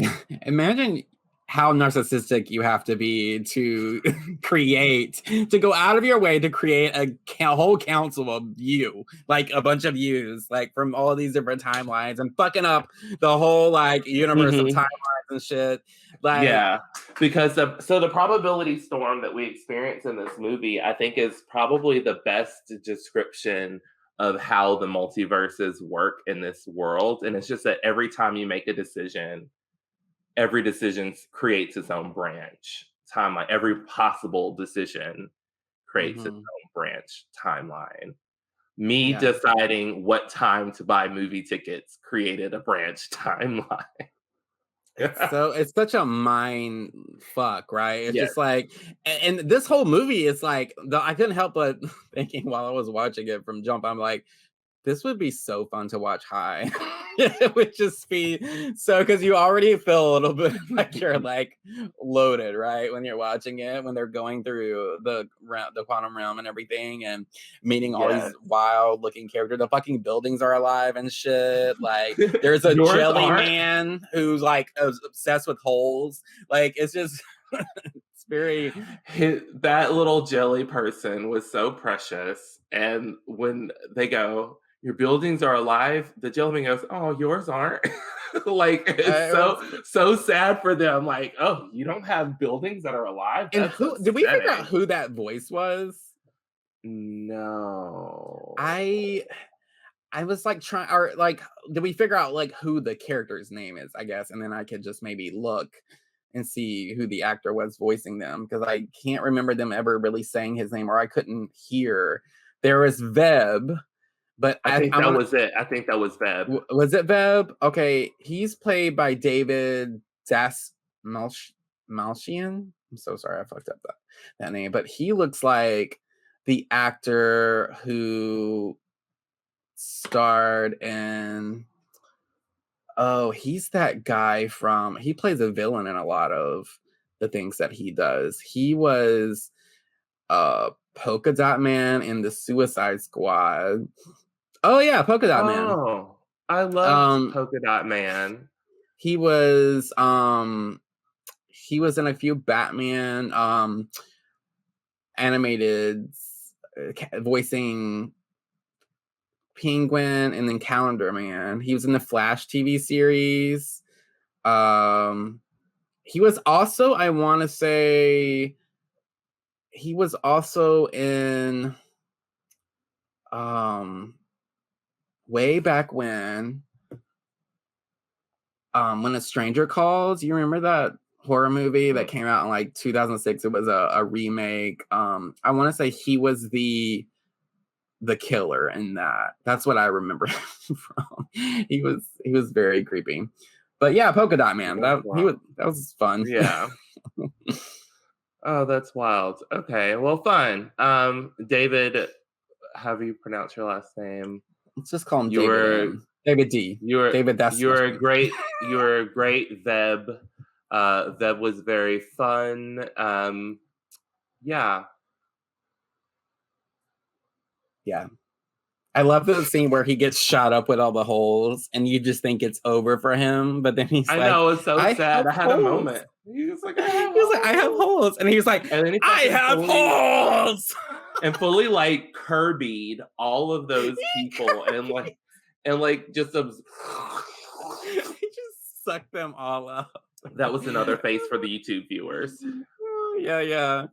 imagine how narcissistic you have to be to create to go out of your way to create a whole council of you, like a bunch of yous, like from all these different timelines and fucking up the whole like universe of Mhm. timelines and shit. Like, Yeah, because the probability storm that we experience in this movie, I think, is probably the best description of how the multiverses work in this world. And it's just that every time you make a decision, every decision creates its own branch timeline. Every possible decision creates its mhm, own branch timeline. Me yeah. deciding what time to buy movie tickets created a branch timeline. It's such a mind fuck, right? It's Yes. just like, and this whole movie is like, I couldn't help but thinking while I was watching it from jump, I'm like, this would be so fun to watch high. It would just be so because you already feel a little bit like you're like loaded, right? When you're watching it, when they're going through the quantum realm and everything, and meeting all these Yes. wild looking characters. The fucking buildings are alive and shit. Like there's a Yours jelly aren't. man who's like obsessed with holes. Like it's just it's very That little jelly person was so precious. And when they go, your buildings are alive, the jellyman goes, oh, yours aren't. Like it's it was. so sad for them. Like, oh, you don't have buildings that are alive? And That's who did we figure out upsetting. who that voice was? No. I I was like trying or like did we figure out like who the character's name is, I guess, and then I could just maybe look and see who the actor was voicing them because I can't remember them ever really saying his name or I couldn't hear. There was Veb, but I think I'm that gonna was it. I think that was Veb. was it Veb? Okay, he's played by David Das Malchian. I'm so sorry I fucked up that name, but he looks like the actor who starred in he's that guy from he plays a villain in a lot of the things that he does. He was Polka Dot Man in the Suicide Squad. Oh yeah, Polka Dot Man. Oh, I loved Um Polka Dot Man. he was um he was in a few Batman animated voicing Penguin and then Calendar Man. He was in the Flash TV series. Um, He was also, I want to say, he was also in way back when a stranger calls. You remember that horror movie that came out in like 2006? It was a remake. I want to say he was the killer in that. That's what I remember him from. He was very creepy. But yeah, Polka Dot Man. That was fun. Yeah. Oh, that's wild. Okay, well, fun. David, how do you pronounce your last name? Let's just call him David D. David. You're a great Veb. Veb was very fun. Yeah. Yeah. I love the scene where he gets shot up with all the holes, and you just think it's over for him, but then he's I know, it's so sad. I had a moment. He was like, I have holes, and he was like, I have holes, and fully like Kirby'd all of those people, and just he just sucked them all up. That was another face for the YouTube viewers. Yeah.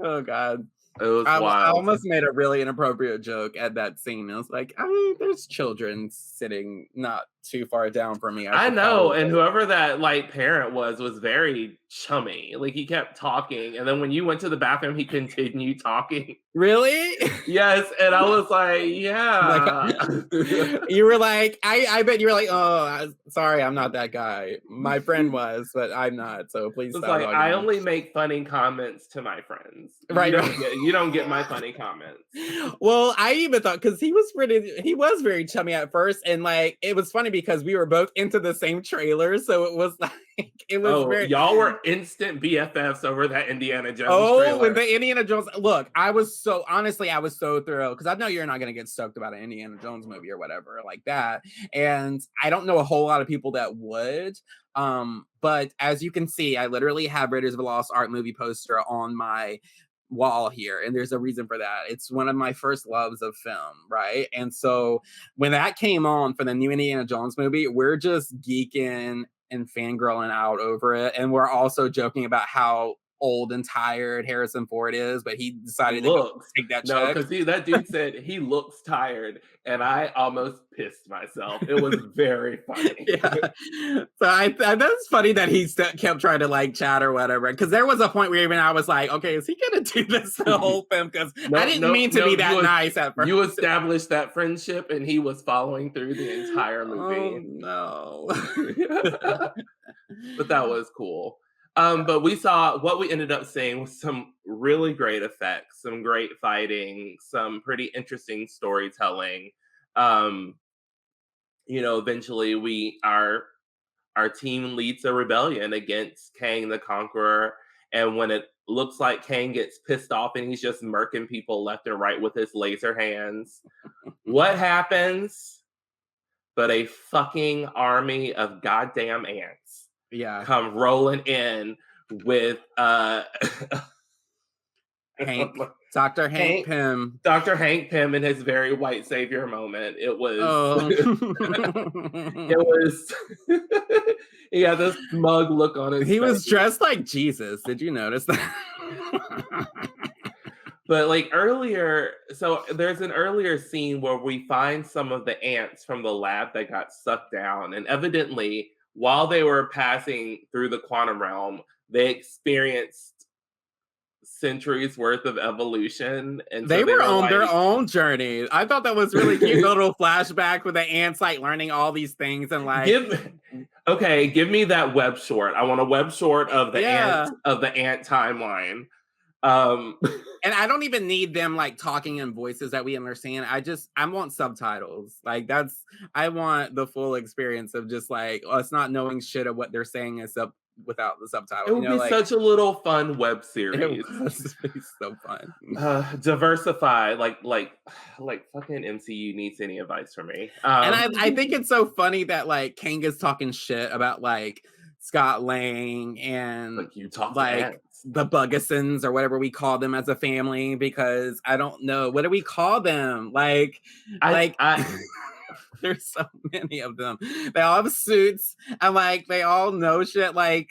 Oh God. It was wild. I almost made a really inappropriate joke at that scene. I was like, there's children sitting not too far down from me. I know, and whoever that like parent was very chummy. Like he kept talking, and then when you went to the bathroom, he continued talking. Really? Yes, and I was like, yeah. You were like, I bet you were like, oh, sorry, I'm not that guy. My friend was, but I'm not. So please stop. Like, I only make funny comments to my friends. Right. You don't get my funny comments. Well, I even thought, because he was very chummy at first, and like it was funny because we were both into the same trailer, so it was like y'all were instant BFFs over that Indiana Jones trailer. With the Indiana Jones, look, I was so thrilled, because I know you're not going to get stoked about an Indiana Jones movie or whatever like that, and I don't know a whole lot of people that would, but as you can see, I literally have Raiders of the Lost Ark movie poster on my wall here, and there's a reason for that. It's one of my first loves of film, right? And so when that came on for the new Indiana Jones movie, we're just geeking and fangirling out over it, and we're also joking about how old and tired Harrison Ford is, but he decided to take that check. No, because that dude said he looks tired, and I almost pissed myself. It was very funny. Yeah. So that's funny that he kept trying to like chat or whatever, because there was a point where even I was like, okay, is he gonna do this the whole film? Because I didn't mean to be that nice at first. You established that friendship, and he was following through the entire movie. Oh no. But that was cool. But what we ended up seeing was some really great effects, some great fighting, some pretty interesting storytelling. Eventually our team leads a rebellion against Kang the Conqueror, and when it looks like Kang gets pissed off and he's just murking people left and right with his laser hands, what happens? But a fucking army of goddamn ants come rolling in with Dr. Hank Pym. Dr. Hank Pym in his very white savior moment. It was it was he had this smug look on his face. He was dressed like Jesus. Did you notice that? But like earlier, so there's an earlier scene where we find some of the ants from the lab that got sucked down, and evidently while they were passing through the quantum realm, they experienced centuries worth of evolution, and they were on their own journey. I thought that was really cute. Little flashback with the ants like learning all these things, and like give me that web short. I want a web short of the ant timeline. And I don't even need them like talking in voices that we understand. I want subtitles. Like I want the full experience of just like us not knowing shit of what they're saying except without the subtitles. It would be such a little fun web series. It would be so fun. Diversify, like fucking MCU needs any advice from me. And I think it's so funny that like Kang is talking shit about like Scott Lang and like you talk like the Buggisons or whatever we call them as a family, because I don't know, what do we call them? There's so many of them. They all have suits and like they all know shit like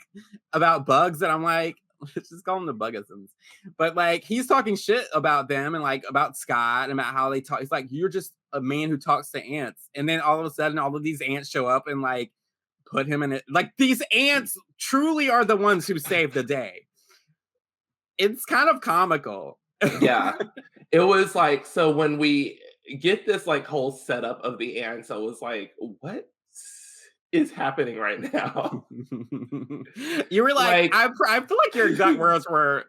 about bugs, and I'm like, let's just call them the Buggasons. But like he's talking shit about them and like about Scott and about how they talk. He's like, you're just a man who talks to ants. And then all of a sudden, all of these ants show up and like put him in it. Like these ants truly are the ones who saved the day. It's kind of comical. Yeah. It was like, so when we get this like whole setup of the ants, I was like, what is happening right now? You were like I feel like your exact words were,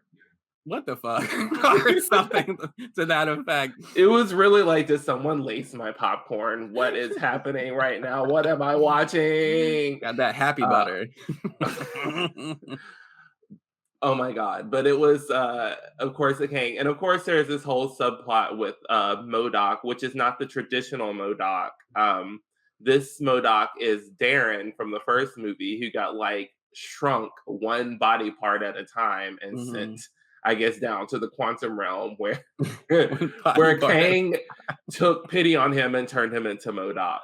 what the fuck? Or something to that effect. It was really like, did someone lace my popcorn? What is happening right now? What am I watching? Got that happy butter. Oh my God. But it was, of course, a Kang. And of course, there's this whole subplot with MODOK, which is not the traditional MODOK. This MODOK is Darren from the first movie who got like shrunk one body part at a time and sent, I guess, down to the quantum realm where Kang took pity on him and turned him into MODOK.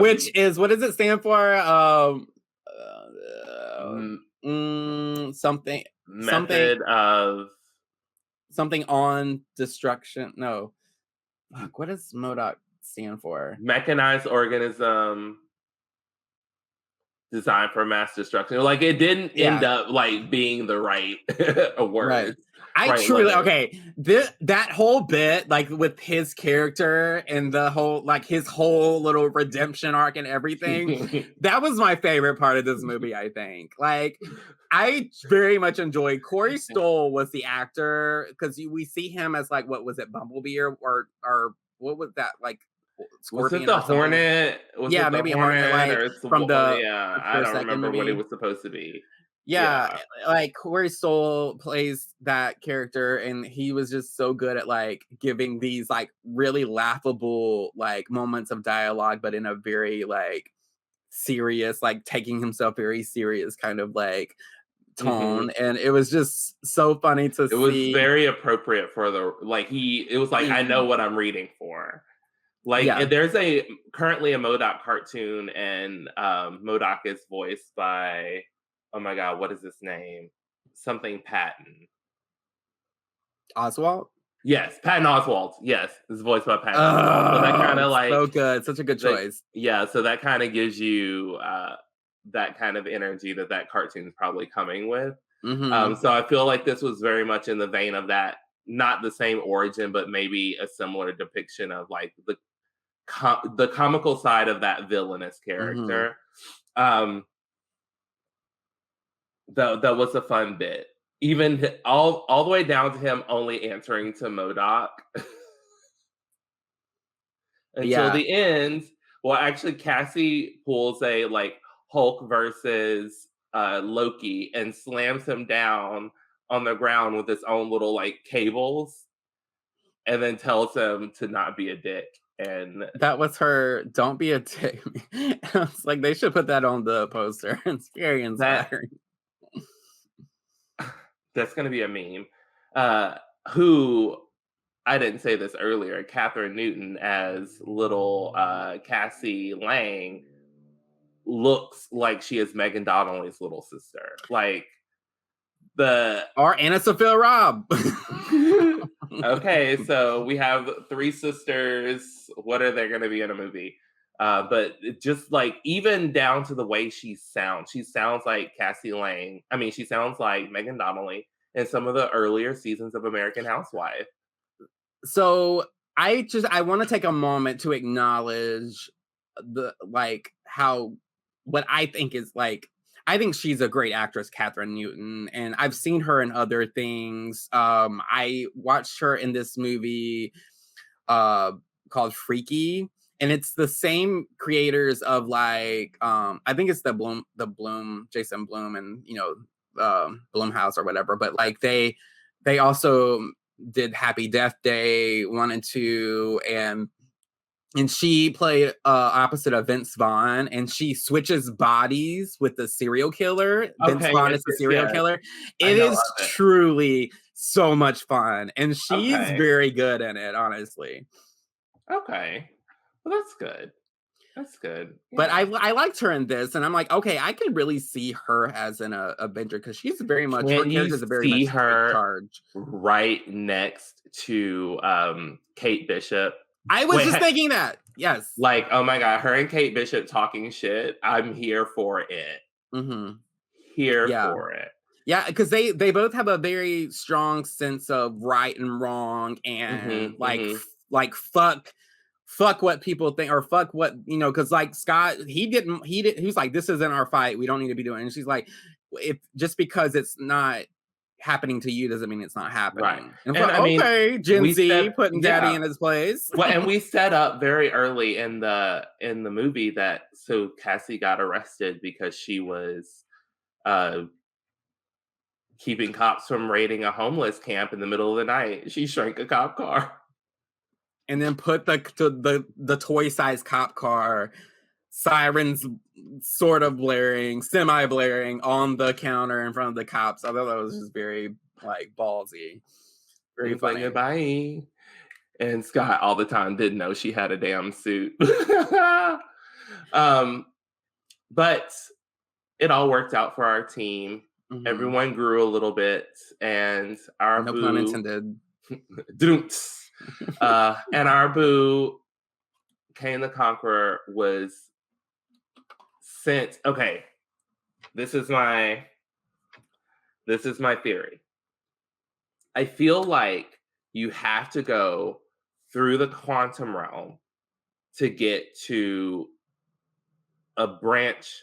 Which is, what does it stand for? Something method of something on destruction. No, fuck, what does MODOK stand for? Mechanized organism designed for mass destruction. Like it didn't end up like being the right word. Right. I truly that whole bit, like with his character and the whole like his whole little redemption arc and everything, that was my favorite part of this movie, I think. Like I very much enjoyed Corey Stoll was the actor, because we see him as like, what was it, Bumblebee or what was that, like Scorpion? Was it the Hornet? Yeah, maybe a Hornet, like from the I don't remember what he was supposed to be. Yeah, like Corey Stoll plays that character, and he was just so good at like giving these like really laughable like moments of dialogue, but in a very like serious, like taking himself very serious kind of like tone. And it was just so funny to see. It was very appropriate for the like it was like, I know what I'm reading for. Like there's currently a MODOK cartoon, and MODOK is voiced by, oh my God, what is his name? Something Patton. Oswalt? Yes, Patton Oswalt. Yes, it's voiced by Patton Oswalt. So that kind of like, so good, such a good choice. So that kind of gives you that kind of energy that cartoon is probably coming with. So I feel like this was very much in the vein of that, not the same origin, but maybe a similar depiction of like the comical side of that villainous character. That was a fun bit. Even all the way down to him only answering to MODOK until the end. Well, actually, Kase pulls a like Hulk versus Loki and slams him down on the ground with his own little like cables, and then tells him to not be a dick. And that was her "don't be a dick." I was like, they should put that on the poster. It's very inspiring. That's going to be a meme. Who, I didn't say this earlier, Catherine Newton as little Cassie Lang looks like she is Megan Donnelly's little sister. Like or Anna Sophia Robb. Okay, so we have three sisters. What are they going to be in a movie? But just like, even down to the way she sounds like Cassie Lang. I mean, she sounds like Megan Donnelly in some of the earlier seasons of American Housewife. So I want to take a moment to acknowledge what I think is like, I think she's a great actress, Catherine Newton, and I've seen her in other things. I watched her in this movie called Freaky, and it's the same creators of like I think it's the Bloom, Jason Bloom, and Blumhouse or whatever. But like they also did Happy Death Day 1 and 2, and she played opposite of Vince Vaughn, and she switches bodies with the serial killer. Vince Vaughn is the serial killer. It is truly so much fun, and she's very good in it, honestly. Okay. Well, that's good. That's good. But Yeah. I liked her in this, and I'm like, okay, I could really see her as an Avenger because she's very much her Can you character is very see much take her charge. right next to Kate Bishop? I was Wait, just thinking that. Yes. like, oh my God, her and Kate Bishop talking shit. I'm here for it. Mm-hmm. Here Yeah. for it. Yeah, because they both have a very strong sense of right and wrong, and like fuck what people think, or fuck what because like Scott, he was like, this isn't our fight, we don't need to be doing it. And she's like, if just because it's not happening to you doesn't mean it's not happening. Right. And, And like, I mean, okay, Gen Z said, putting daddy in his place. Well, and we set up very early in the movie that so Cassie got arrested because she was keeping cops from raiding a homeless camp in the middle of the night. She shrank a cop car. And then put the toy-sized cop car, sirens sort of blaring, semi-blaring on the counter in front of the cops. I thought that was just very like ballsy. Very funny. Like, bye. And Scott all the time didn't know she had a damn suit. But it all worked out for our team. Mm-hmm. Everyone grew a little bit, and our no pun intended. And our boo, Kang the Conqueror, was sent. Okay, this is my theory. I feel like you have to go through the quantum realm to get to a branch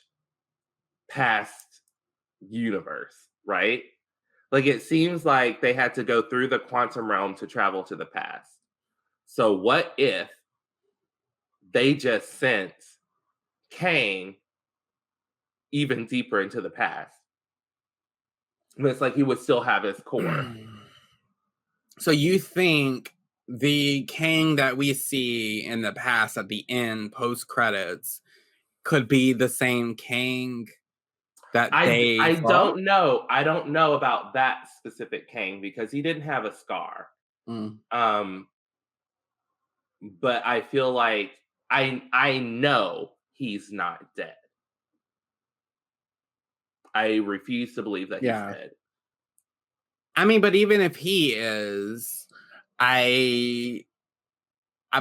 past universe, right? Like, it seems like they had to go through the quantum realm to travel to the past. So what if they just sent Kang even deeper into the past? But it's like he would still have his core. So you think the Kang that we see in the past at the end, post credits, could be the same Kang that I fought? don't know. I don't know about that specific Kang because he didn't have a scar. But I feel like I know he's not dead. I refuse to believe that he's dead. I mean, but even if he is, I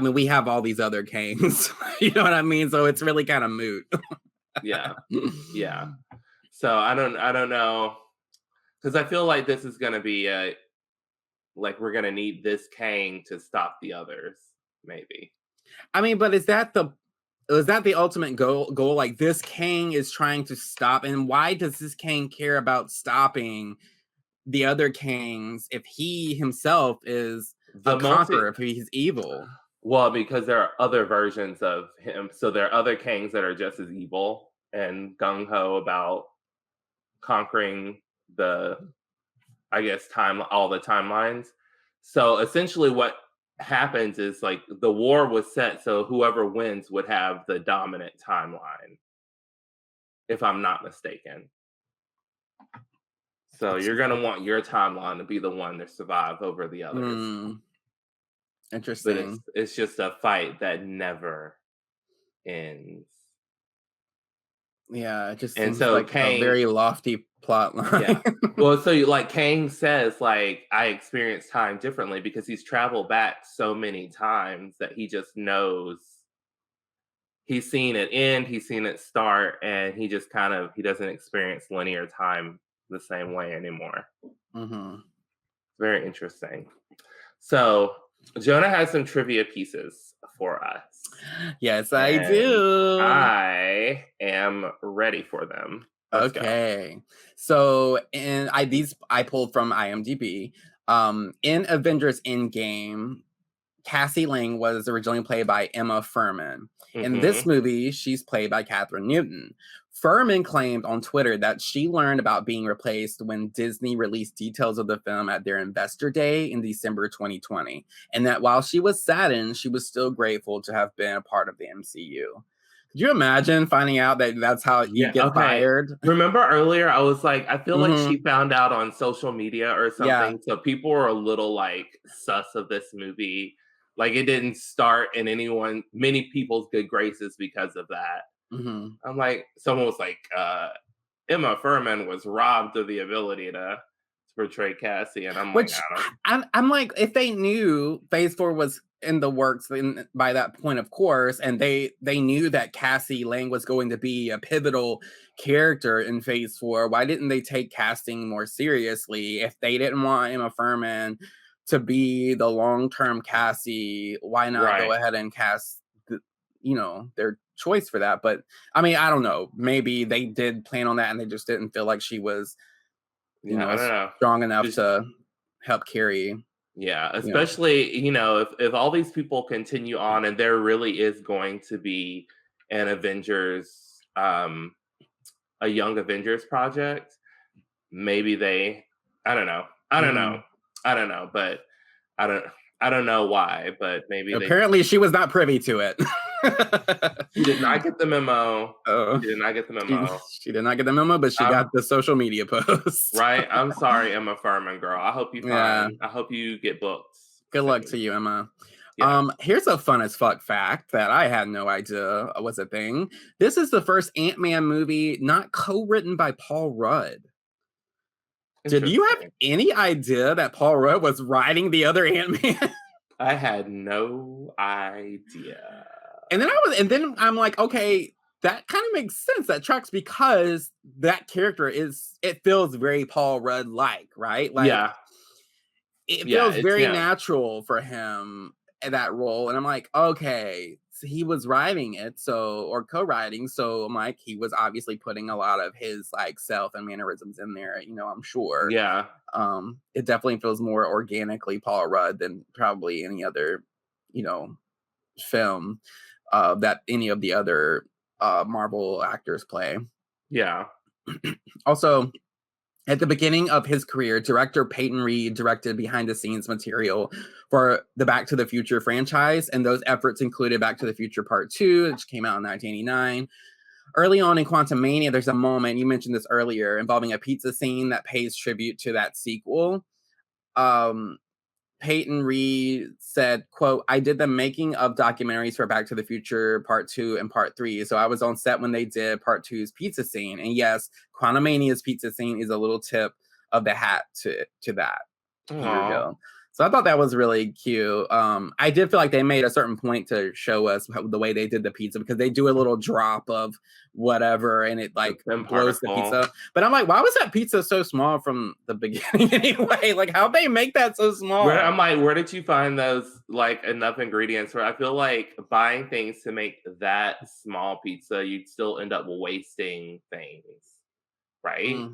mean, we have all these other Kangs. You know what I mean? So it's really kind of moot. Yeah. So I don't know, because I feel like this is gonna be like we're gonna need this Kang to stop the others, maybe. I mean, but is that the ultimate goal? Like, this Kang is trying to stop, and why does this Kang care about stopping the other Kangs if he himself is the conqueror, if he's evil? Well, because there are other versions of him. So there are other Kangs that are just as evil and gung-ho about conquering all the timelines. So essentially what happens is, like, the war was set so whoever wins would have the dominant timeline, if I'm not mistaken. So you're going to want your timeline to be the one to survive over the others. Interesting. But it's just a fight that never ends. Yeah, it just and seems so like Kang, a very lofty plot line. Yeah. Well, so like Kang says, like, I experience time differently because he's traveled back so many times that he just knows. He's seen it end, he's seen it start, and he just he doesn't experience linear time the same way anymore. Very interesting. So Jonah has some trivia pieces for us. Yes, I do. I am ready for them. Let's go. So I pulled from IMDb. In Avengers Endgame, Cassie Lang was originally played by Emma Furman. In this movie, she's played by Catherine Newton. Furman claimed on Twitter that she learned about being replaced when Disney released details of the film at their Investor Day in December 2020, and that while she was saddened, she was still grateful to have been a part of the MCU. Could you imagine finding out that that's how you get fired? Remember earlier, I was like, I feel like she found out on social media or something, so people were a little like sus of this movie. Like it didn't start in many people's good graces because of that. Mm-hmm. I'm like, someone was like, Emma Furman was robbed of the ability to portray Cassie, and I'm like, Which I don't. I'm like, if they knew Phase 4 was in the works by that point, of course, and they knew that Cassie Lang was going to be a pivotal character in Phase 4, why didn't they take casting more seriously? If they didn't want Emma Furman to be the long-term Cassie, why not Right. go ahead and cast their choice for that? But I mean, I don't know. Maybe they did plan on that and they just didn't feel like she was Yeah, I don't know. strong enough Just to help carry. yeah, especially if all these people continue on, and there really is going to be an Avengers, a Young Avengers project. Maybe I don't know. I don't know. I don't know, but I don't. I don't know why, but maybe Apparently, she was not privy to it. She did not get the memo. Oh, She did not get the memo. she did not get the memo, but she got the social media post. Right. I'm sorry, Emma Furman, girl. I hope you find. I hope you get booked. Good luck to you, Emma. Yeah. Here's a fun as fuck fact that I had no idea was a thing. This is the first Ant-Man movie not co-written by Paul Rudd. Did you have any idea that Paul Rudd was writing the other Ant-Man? I had no idea. And then I'm like, okay, that kind of makes sense. That tracks because that character it feels very Paul Rudd like, right? Like, yeah. It feels very natural for him in that role. And I'm like, okay, so he was writing it, or co-writing. So I'm like, he was obviously putting a lot of his like self and mannerisms in there, I'm sure. Yeah. It definitely feels more organically Paul Rudd than probably any other, film that any of the other Marvel actors play. Yeah. Also, at the beginning of his career, director Peyton Reed directed behind-the-scenes material for the Back to the Future franchise, and those efforts included Back to the Future Part 2, which came out in 1989. Early on in Quantumania, there's a moment, you mentioned this earlier, involving a pizza scene that pays tribute to that sequel. Peyton Reed said, quote, I did the making of documentaries for Back to the Future Part 2 and Part 3. So I was on set when they did Part 2's pizza scene. And yes, Quantumania's pizza scene is a little tip of the hat to that. Here we go. So I thought that was really cute. I did feel like they made a certain point to show us the way they did the pizza, because they do a little drop of whatever and it like blows the pizza. But I'm like, why was that pizza so small from the beginning anyway? Like, how'd they make that so small? I'm like, where did you find those like enough ingredients? Where I feel like buying things to make that small pizza, you'd still end up wasting things, right?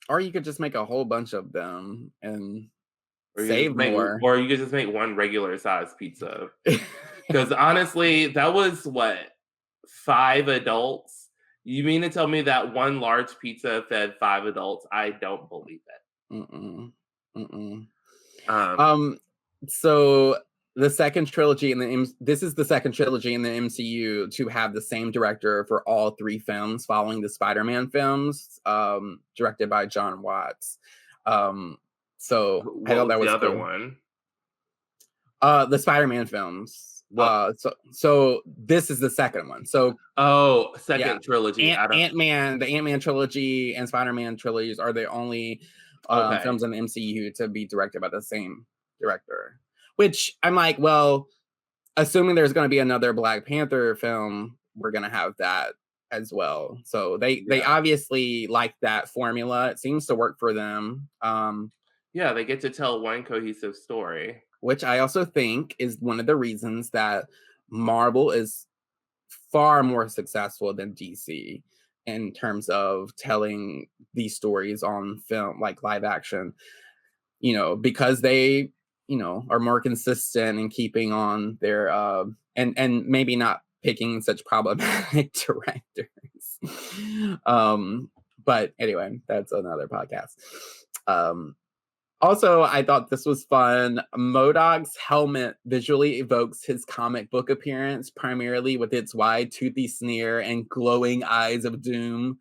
Or you could just make a whole bunch of them and save more. Or you could just make one regular size pizza. Because honestly, that was what, 5 adults? You mean to tell me that one large pizza fed 5 adults? I don't believe it. So the second trilogy this is the second trilogy in the MCU to have the same director for all 3 films following the Spider-Man films, directed by John Watts. So I thought that was the other cool. one. The Spider-Man films. So this is the second one. So second trilogy. The Ant-Man trilogy and Spider-Man trilogies are the only films in the MCU to be directed by the same director. Which I'm like, well, assuming there's going to be another Black Panther film, we're going to have that as well. So they obviously like that formula. It seems to work for them. Yeah, they get to tell one cohesive story. Which I also think is one of the reasons that Marvel is far more successful than DC in terms of telling these stories on film, like live action, because they, are more consistent in keeping on their, and maybe not picking such problematic directors. But anyway, that's another podcast. Also, I thought this was fun. MODOK's helmet visually evokes his comic book appearance, primarily with its wide, toothy sneer and glowing eyes of doom.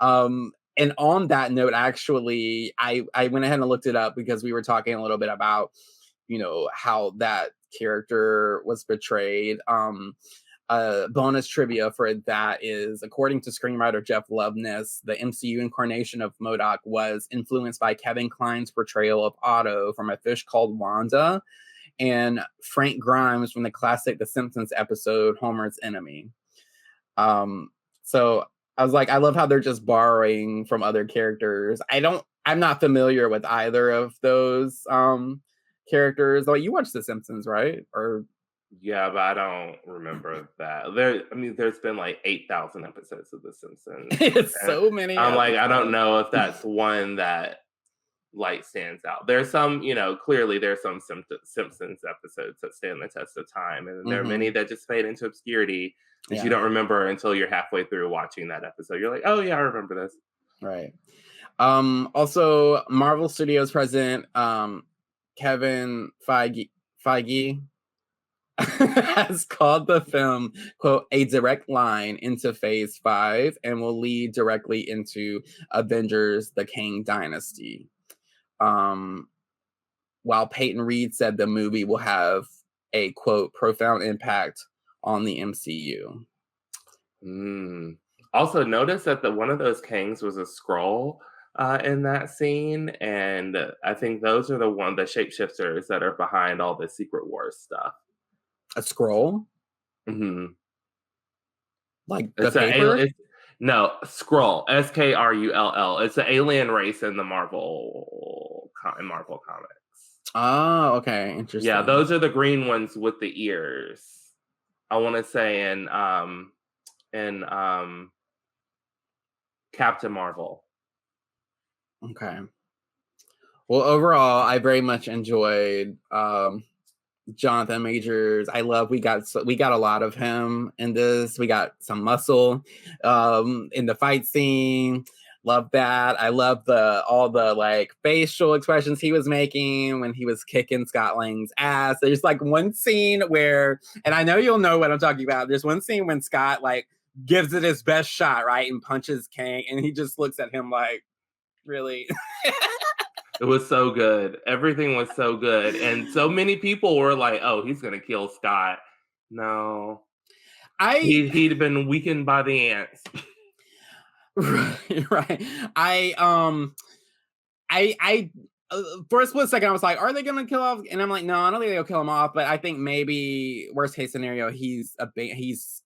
And on that note, actually, I went ahead and looked it up because we were talking a little bit about how that character was portrayed. Bonus trivia for that is, according to screenwriter Jeff Loveness, the MCU incarnation of MODOK was influenced by Kevin Kline's portrayal of Otto from A Fish Called Wanda and Frank Grimes from the classic The Simpsons episode Homer's Enemy. So I was like, I love how they're just borrowing from other characters. I'm not familiar with either of those characters. Like, you watched The Simpsons, right? Or Yeah, but I don't remember that. There's been like 8,000 episodes of The Simpsons. it's And so many. I'm like, I don't episodes. know if that's one that like stands out. There's some, clearly there's some Simpsons episodes that stand the test of time, and there are many that just fade into obscurity that you Yeah. don't remember until you're halfway through watching that episode. You're like, oh yeah, I remember this. Right. Also, Marvel Studios president Kevin Feige has called the film, quote, a direct line into Phase 5 and will lead directly into Avengers: The Kang Dynasty. While Peyton Reed said the movie will have a, quote, profound impact on the MCU. Also, notice that one of those Kangs was a Skrull in that scene, and I think those are the shapeshifters that are behind all the Secret Wars stuff. A Skrull? Mm-hmm. Like the paper? No, Skrull. Skrull. It's an alien race in the Marvel comics. Oh, okay, interesting. Yeah, those are the green ones with the ears. I want to say in Captain Marvel. Okay. Well, overall, I very much enjoyed Jonathan Majors. We got a lot of him in this. We got some muscle in the fight scene. Love that. I love all the like facial expressions he was making when he was kicking Scott Lang's ass. There's like one scene where, and I know you'll know what I'm talking about. There's one scene when Scott like gives it his best shot, right, and punches Kang, and he just looks at him like, really? It was so good. Everything was so good. And so many people were like, oh, he's going to kill Scott. No. He'd been weakened by the ants. Right. I for a split second I was like, are they gonna kill off? And I'm like, no, I don't think they'll kill him off, but I think maybe worst case scenario, he's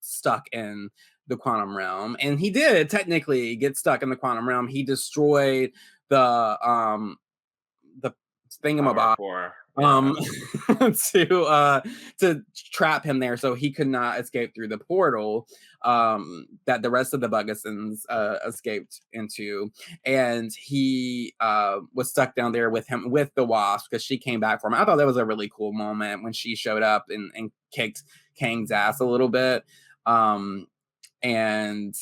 stuck in the quantum realm. And he did technically get stuck in the quantum realm. He destroyed the thingamabob to trap him there so he could not escape through the portal that the rest of the Buggasons escaped into, and he was stuck down there with the Wasp because she came back for him. I thought that was a really cool moment when she showed up and kicked Kang's ass a little bit, and then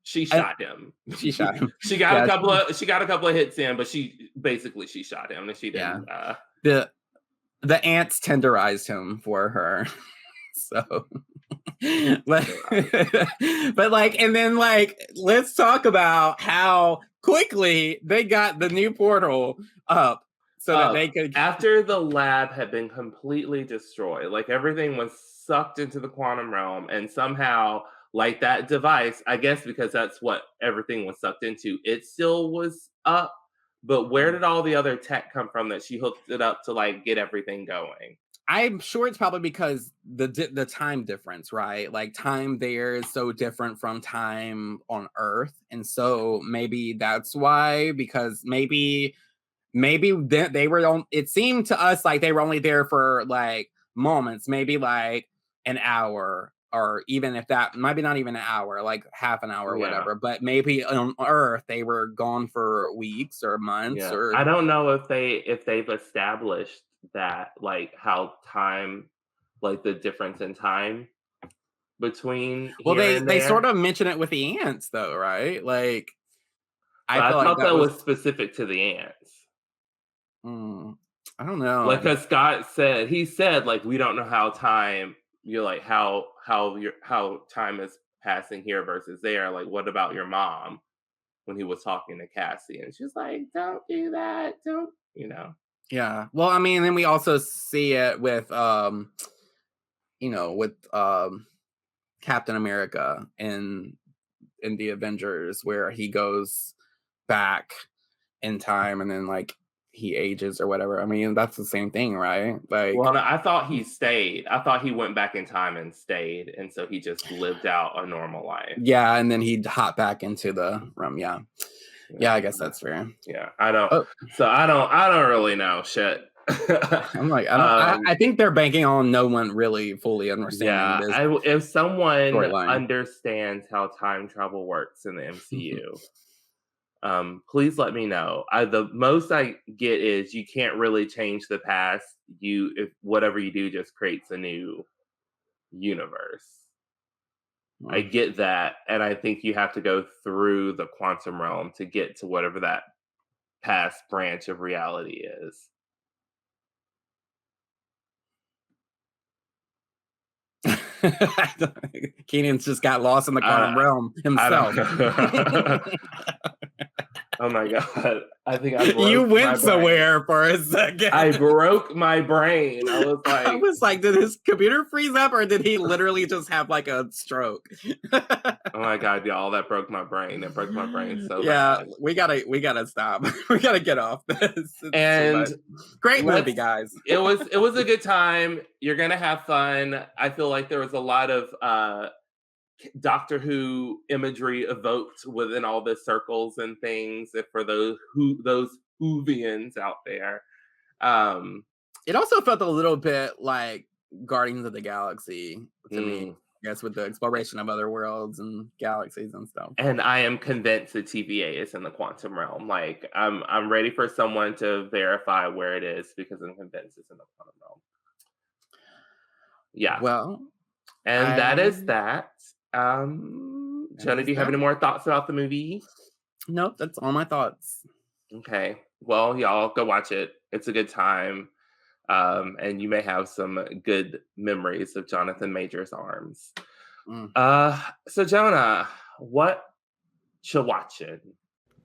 she shot him. She shot him. She got a couple of hits in, but she shot him, and she didn't. The ants tenderized him for her. So, but like, and then like, let's talk about how quickly they got the new portal up so that they could. After the lab had been completely destroyed, like everything was sucked into the quantum realm, and somehow, like that device, I guess because that's what everything was sucked into, it still was up. But where did all the other tech come from that she hooked it up to like get everything going? I'm sure it's probably because the time difference, right? Like time there is so different from time on Earth, and so maybe that's why. Because maybe they were on. It seemed to us like they were only there for like moments, maybe like an hour, or even if that, maybe not even an hour, like half an hour or whatever. But maybe on Earth they were gone for weeks or months. Yeah. Or I don't know if they've established that, like how time, like the difference in time between. Well, they sort of mention it with the ants, though, right? Like, I thought that was specific to the ants. I don't know. Like, because Scott said, like, we don't know how time. You're like, how time is passing here versus there. Like, what about your mom? When he was talking to Cassie, and she's like, "Don't do that, don't." Yeah. Well, I mean, then we also see it with with Captain America in the Avengers, where he goes back in time and then like he ages or whatever. I mean, that's the same thing, right? Like, Well, I thought he stayed. I thought he went back in time and stayed, and so he just lived out a normal life. yeah, and then he'd hop back into the room. Yeah. Yeah, I guess that's fair. Yeah, I don't. Oh, So I don't really know shit. I'm like, I think they're banking on no one really fully understanding this if someone storyline. understands how time travel works in the MCU, please let me know. The most I get is you can't really change the past. If whatever you do just creates a new universe. I get that, and I think you have to go through the quantum realm to get to whatever that past branch of reality is. Keenan's just got lost in the quantum realm himself. Oh my god! I think I broke you went my somewhere brain. for a second. I broke my brain. I was like, did his computer freeze up, or did he literally just have like a stroke? Oh my god, y'all! That broke my brain. That broke my brain so bad. bad. We gotta stop. We gotta get off this. And great movie, guys. it was a good time. You're gonna have fun. I feel like there was a lot of Doctor Who imagery evoked within all the circles and things. If for those Whovians out there, it also felt a little bit like Guardians of the Galaxy to me. I guess with the exploration of other worlds and galaxies and stuff. And I am convinced the TVA is in the quantum realm. Like I'm ready for someone to verify where it is because I'm convinced it's in the quantum realm. Yeah. Well, and that is that. Jonah, do you have any more thoughts about the movie? Nope, that's all my thoughts. Okay. Well, y'all go watch it. It's a good time. And you may have some good memories of Jonathan Major's arms. So Jonah, what you watching?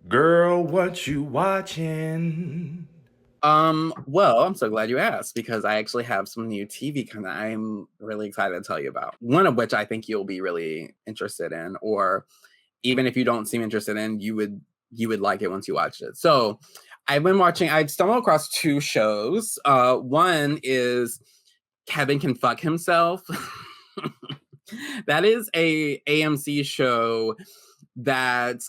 Girl, what you watching? Well, I'm so glad you asked because I actually have some new TV content I'm really excited to tell you about. One of which I think you'll be really interested in, or even if you don't seem interested in, you would like it once you watch it. So I've stumbled across two shows. One is Kevin Can Fuck Himself. That is a AMC show that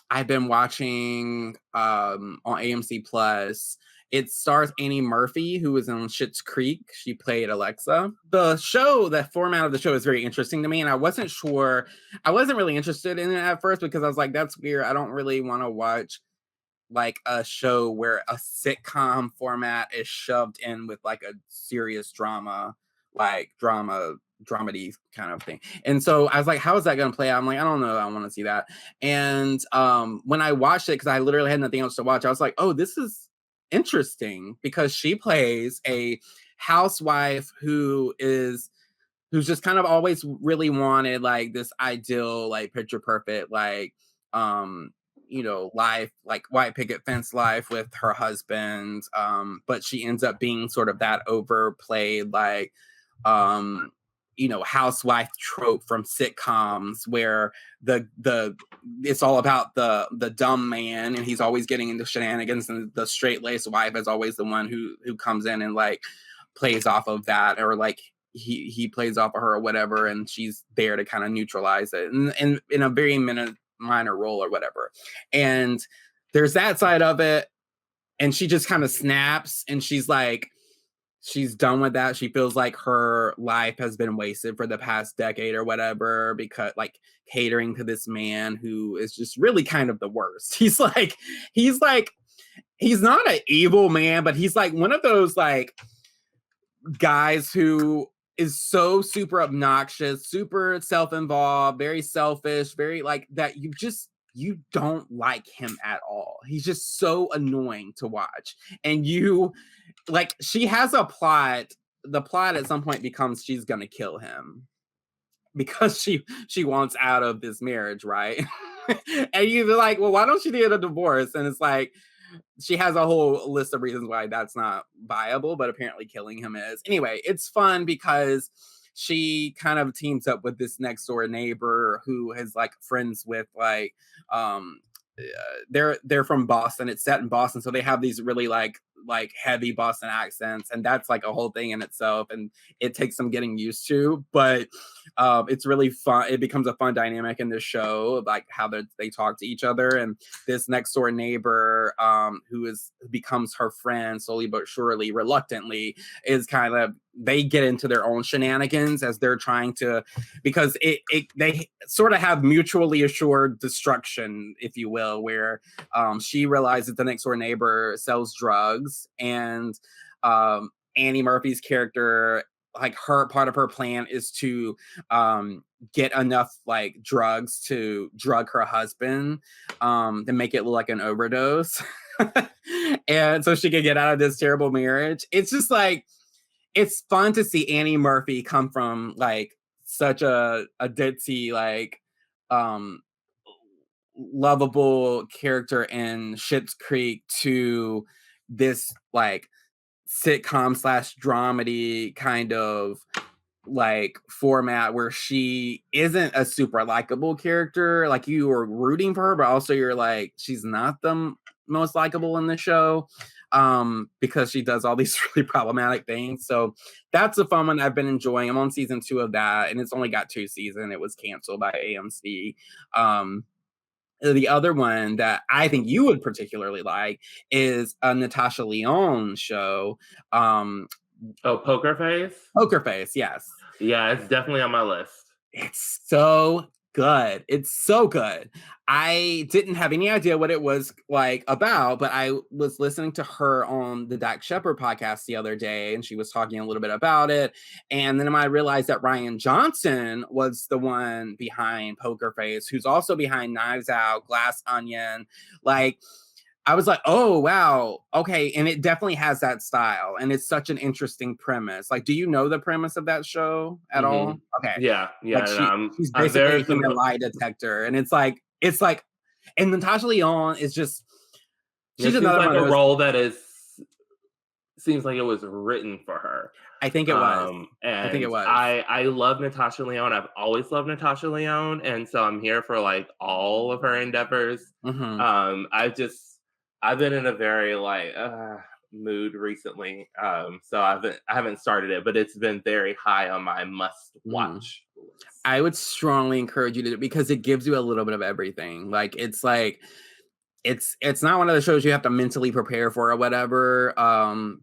I've been watching on AMC Plus. It stars Annie Murphy, who was in Schitt's Creek. She played Alexa. The format of the show is very interesting to me, and I wasn't really interested in it at first because I was like, that's weird. I don't really want to watch like a show where a sitcom format is shoved in with like a serious drama, like dramedy kind of thing. And so I was like, how is that going to play out? I'm like, I don't know. I want to see that. And when I watched it, because I literally had nothing else to watch, I was like, oh, this is interesting because she plays a housewife who's just kind of always really wanted like this ideal, like picture perfect, like life, like white picket fence life with her husband. But she ends up being sort of that overplayed, like housewife trope from sitcoms where it's all about the dumb man and he's always getting into shenanigans, and the straight-laced wife is always the one who comes in and like plays off of that, or like he plays off of her or whatever, and she's there to kind of neutralize it and in a very minor role or whatever. And there's that side of it, and she just kind of snaps and she's like, she's done with that. She feels like her life has been wasted for the past decade or whatever, because like catering to this man who is just really kind of the worst. He's not an evil man, but he's like one of those like guys who is so super obnoxious, super self-involved, very selfish, very like that you don't like him at all. He's just so annoying to watch. And she has a plot. The plot at some point becomes she's gonna kill him because she wants out of this marriage, right? And you're like, well, why don't you get a divorce? And it's like, she has a whole list of reasons why that's not viable, but apparently killing him is. Anyway, it's fun because she kind of teams up with this next door neighbor who is like friends with like um they're from Boston. It's set in Boston, so they have these really like heavy Boston accents, and that's like a whole thing in itself, and it takes some getting used to. But it's really fun. It becomes a fun dynamic in this show, like how they talk to each other. And this next door neighbor, who becomes her friend slowly but surely, reluctantly, is kind of they get into their own shenanigans as they're trying to, because they sort of have mutually assured destruction, if you will, where she realizes the next door neighbor sells drugs, and Annie Murphy's character, like her part of her plan is to get enough like drugs to drug her husband, to make it look like an overdose. And so she can get out of this terrible marriage. It's just like, it's fun to see Annie Murphy come from like such a ditzy, like lovable character in Schitt's Creek to this like sitcom slash dramedy kind of like format where she isn't a super likable character. Like, you are rooting for her, but also you're like, she's not the most likable in the show, because she does all these really problematic things. So that's a fun one I've been enjoying. I'm on season 2 of that, and it's only got 2 seasons. It was canceled by AMC. The other one that I think you would particularly like is a Natasha Lyonne show. Oh, Poker Face? Poker Face, yes. Yeah, it's definitely on my list. It's so good. It's so good. I didn't have any idea what it was like about, but I was listening to her on the Dak Shepard podcast the other day, and she was talking a little bit about it. And then I realized that Ryan Johnson was the one behind Poker Face, who's also behind Knives Out, Glass Onion. Like, I was like, oh, wow. Okay. And it definitely has that style. And it's such an interesting premise. Like, do you know the premise of that show at all? Okay. Yeah. Yeah. Like she's basically a human lie detector. And it's like, and Natasha Lyonne is just, she's another like one a role that seems like it was written for her. I think it was. And I think it was. I love Natasha Lyonne. I've always loved Natasha Lyonne. And so I'm here for like all of her endeavors. I've been in a very like mood recently, so I haven't started it, but it's been very high on my must watch list. I would strongly encourage you to, because it gives you a little bit of everything. Like, it's not one of the shows you have to mentally prepare for or whatever,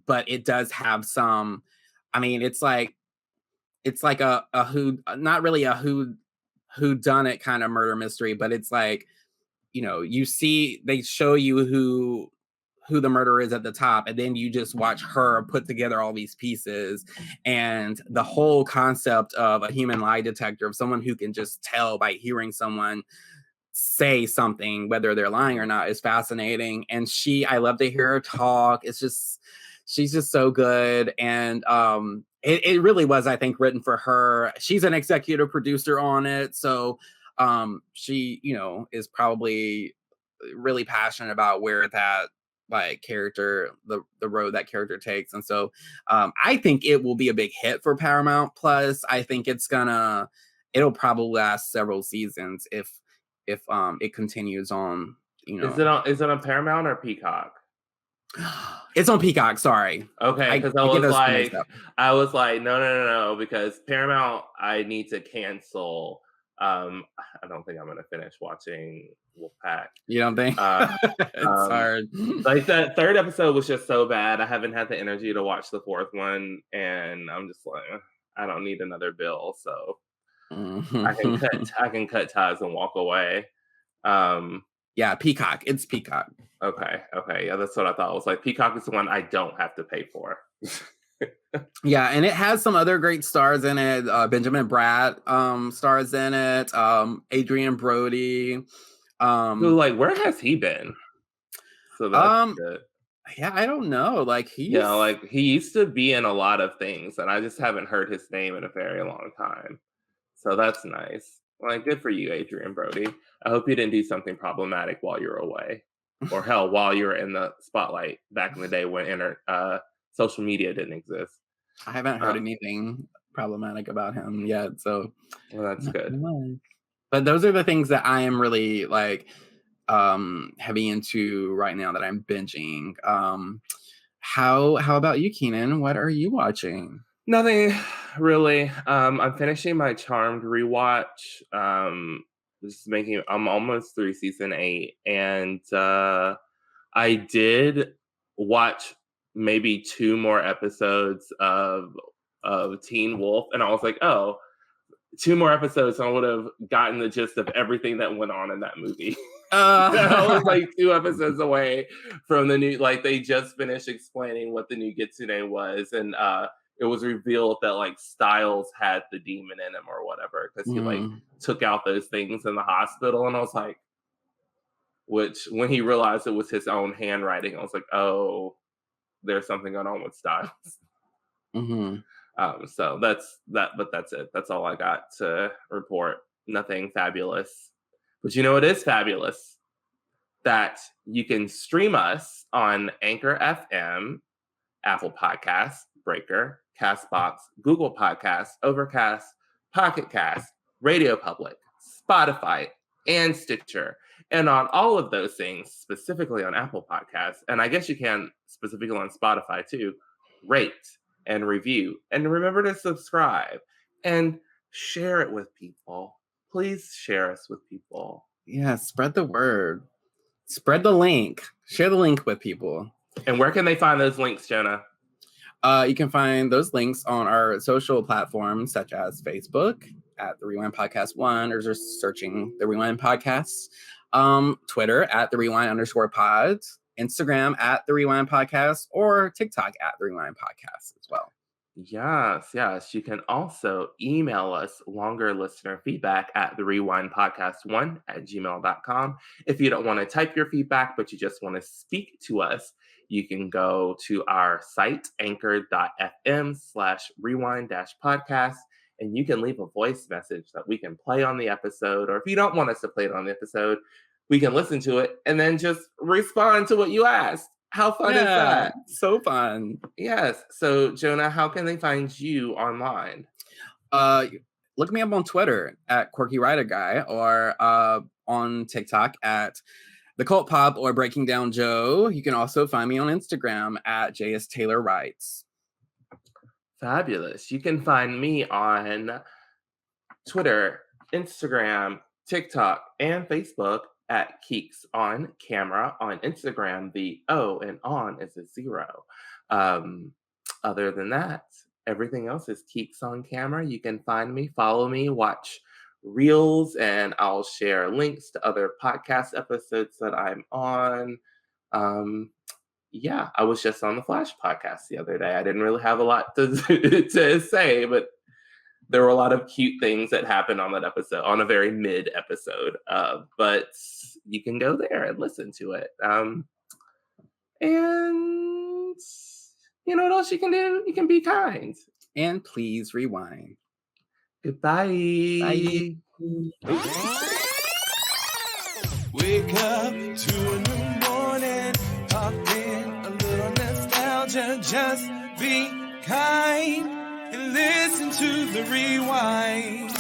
but it does have some. I mean, it's like a who, not really a who done it kind of murder mystery, but it's like, you know, they show you who the murderer is at the top, and then you just watch her put together all these pieces. And the whole concept of a human lie detector, of someone who can just tell by hearing someone say something, whether they're lying or not, is fascinating. And I love to hear her talk. It's just, she's just so good. And it really was, I think, written for her. She's an executive producer on it, so she, you know, is probably really passionate about where that like character, the road that character takes. And so I think it will be a big hit for Paramount Plus. I think it'll probably last several seasons if it continues on, you know. Is it on Paramount or Peacock? It's on Peacock, sorry. Okay, because I was like, no, because Paramount, I need to cancel. I don't think I'm gonna finish watching Wolfpack. You don't think? It's hard. Like, that 3rd episode was just so bad. I haven't had the energy to watch the 4th one, and I'm just like, I don't need another bill, so I can cut ties and walk away. Yeah, Peacock. It's Peacock. Okay. Yeah, that's what I thought. I was like, Peacock is the one I don't have to pay for. Yeah, and it has some other great stars in it. Benjamin Bratt stars in it. Adrian Brody. Who, like, where has he been? So that's good. Yeah, I don't know. Like, he used to be in a lot of things, and I just haven't heard his name in a very long time. So that's nice. Like, good for you, Adrian Brody. I hope you didn't do something problematic while you're away. or hell, while you were in the spotlight back in the day when social media didn't exist. I haven't heard anything problematic about him yet, so well, that's good. But those are the things that I am really like heavy into right now that I'm binging. How about you, Keenan? What are you watching? Nothing really. I'm finishing my Charmed rewatch. I'm almost through season 8, and I did watch maybe 2 more episodes of Teen Wolf, and I was like, oh, 2 more episodes, I would have gotten the gist of everything that went on in that movie. I was like 2 episodes away from the new, like they just finished explaining what the new Kitsune was, and it was revealed that like Styles had the demon in him or whatever, because he like took out those things in the hospital, and I was like, which when he realized it was his own handwriting, I was like, oh, there's something going on with Styles. So that's it. That's all I got to report. Nothing fabulous. But you know it is fabulous that you can stream us on Anchor FM, Apple Podcasts, Breaker, Castbox, Google Podcasts, Overcast, Pocket Cast, Radio Public, Spotify, and Stitcher. And on all of those things, specifically on Apple Podcasts, and I guess you can specifically on Spotify too, rate and review. And remember to subscribe and share it with people. Please share us with people. Yeah, spread the word. Spread the link. Share the link with people. And where can they find those links, Jonah? You can find those links on our social platforms, such as Facebook at The Rewind Podcast 1, or just searching The Rewind Podcasts. Twitter at The Rewind_pod. Instagram at The Rewind Podcast, or TikTok at The Rewind Podcast as well. Yes. You can also email us longer listener feedback at therewindpodcast1@gmail.com. If you don't want to type your feedback, but you just want to speak to us, you can go to our site, anchor.fm/rewind-podcast, and you can leave a voice message that we can play on the episode. Or if you don't want us to play it on the episode, we can listen to it and then just respond to what you asked. How fun is that? So fun. Yes. So, Jonah, how can they find you online? Look me up on Twitter at Quirky Writer Guy, or on TikTok at The Cult Pop or Breaking Down Joe. You can also find me on Instagram at JS Taylor Writes. Fabulous. You can find me on Twitter, Instagram, TikTok, and Facebook at Keeks on Camera. On Instagram, the O and on is a 0. Other than that, everything else is Keeks on Camera. You can find me, follow me, watch reels, and I'll share links to other podcast episodes that I'm on. I was just on the Flash podcast the other day. I didn't really have a lot to say, but there were a lot of cute things that happened on that episode, on a very mid episode. But you can go there and listen to it. And you know what else you can do? You can be kind. And please rewind. Goodbye. Bye. Wake up to a new morning, pop in a little nostalgia, just be kind and listen to the rewind.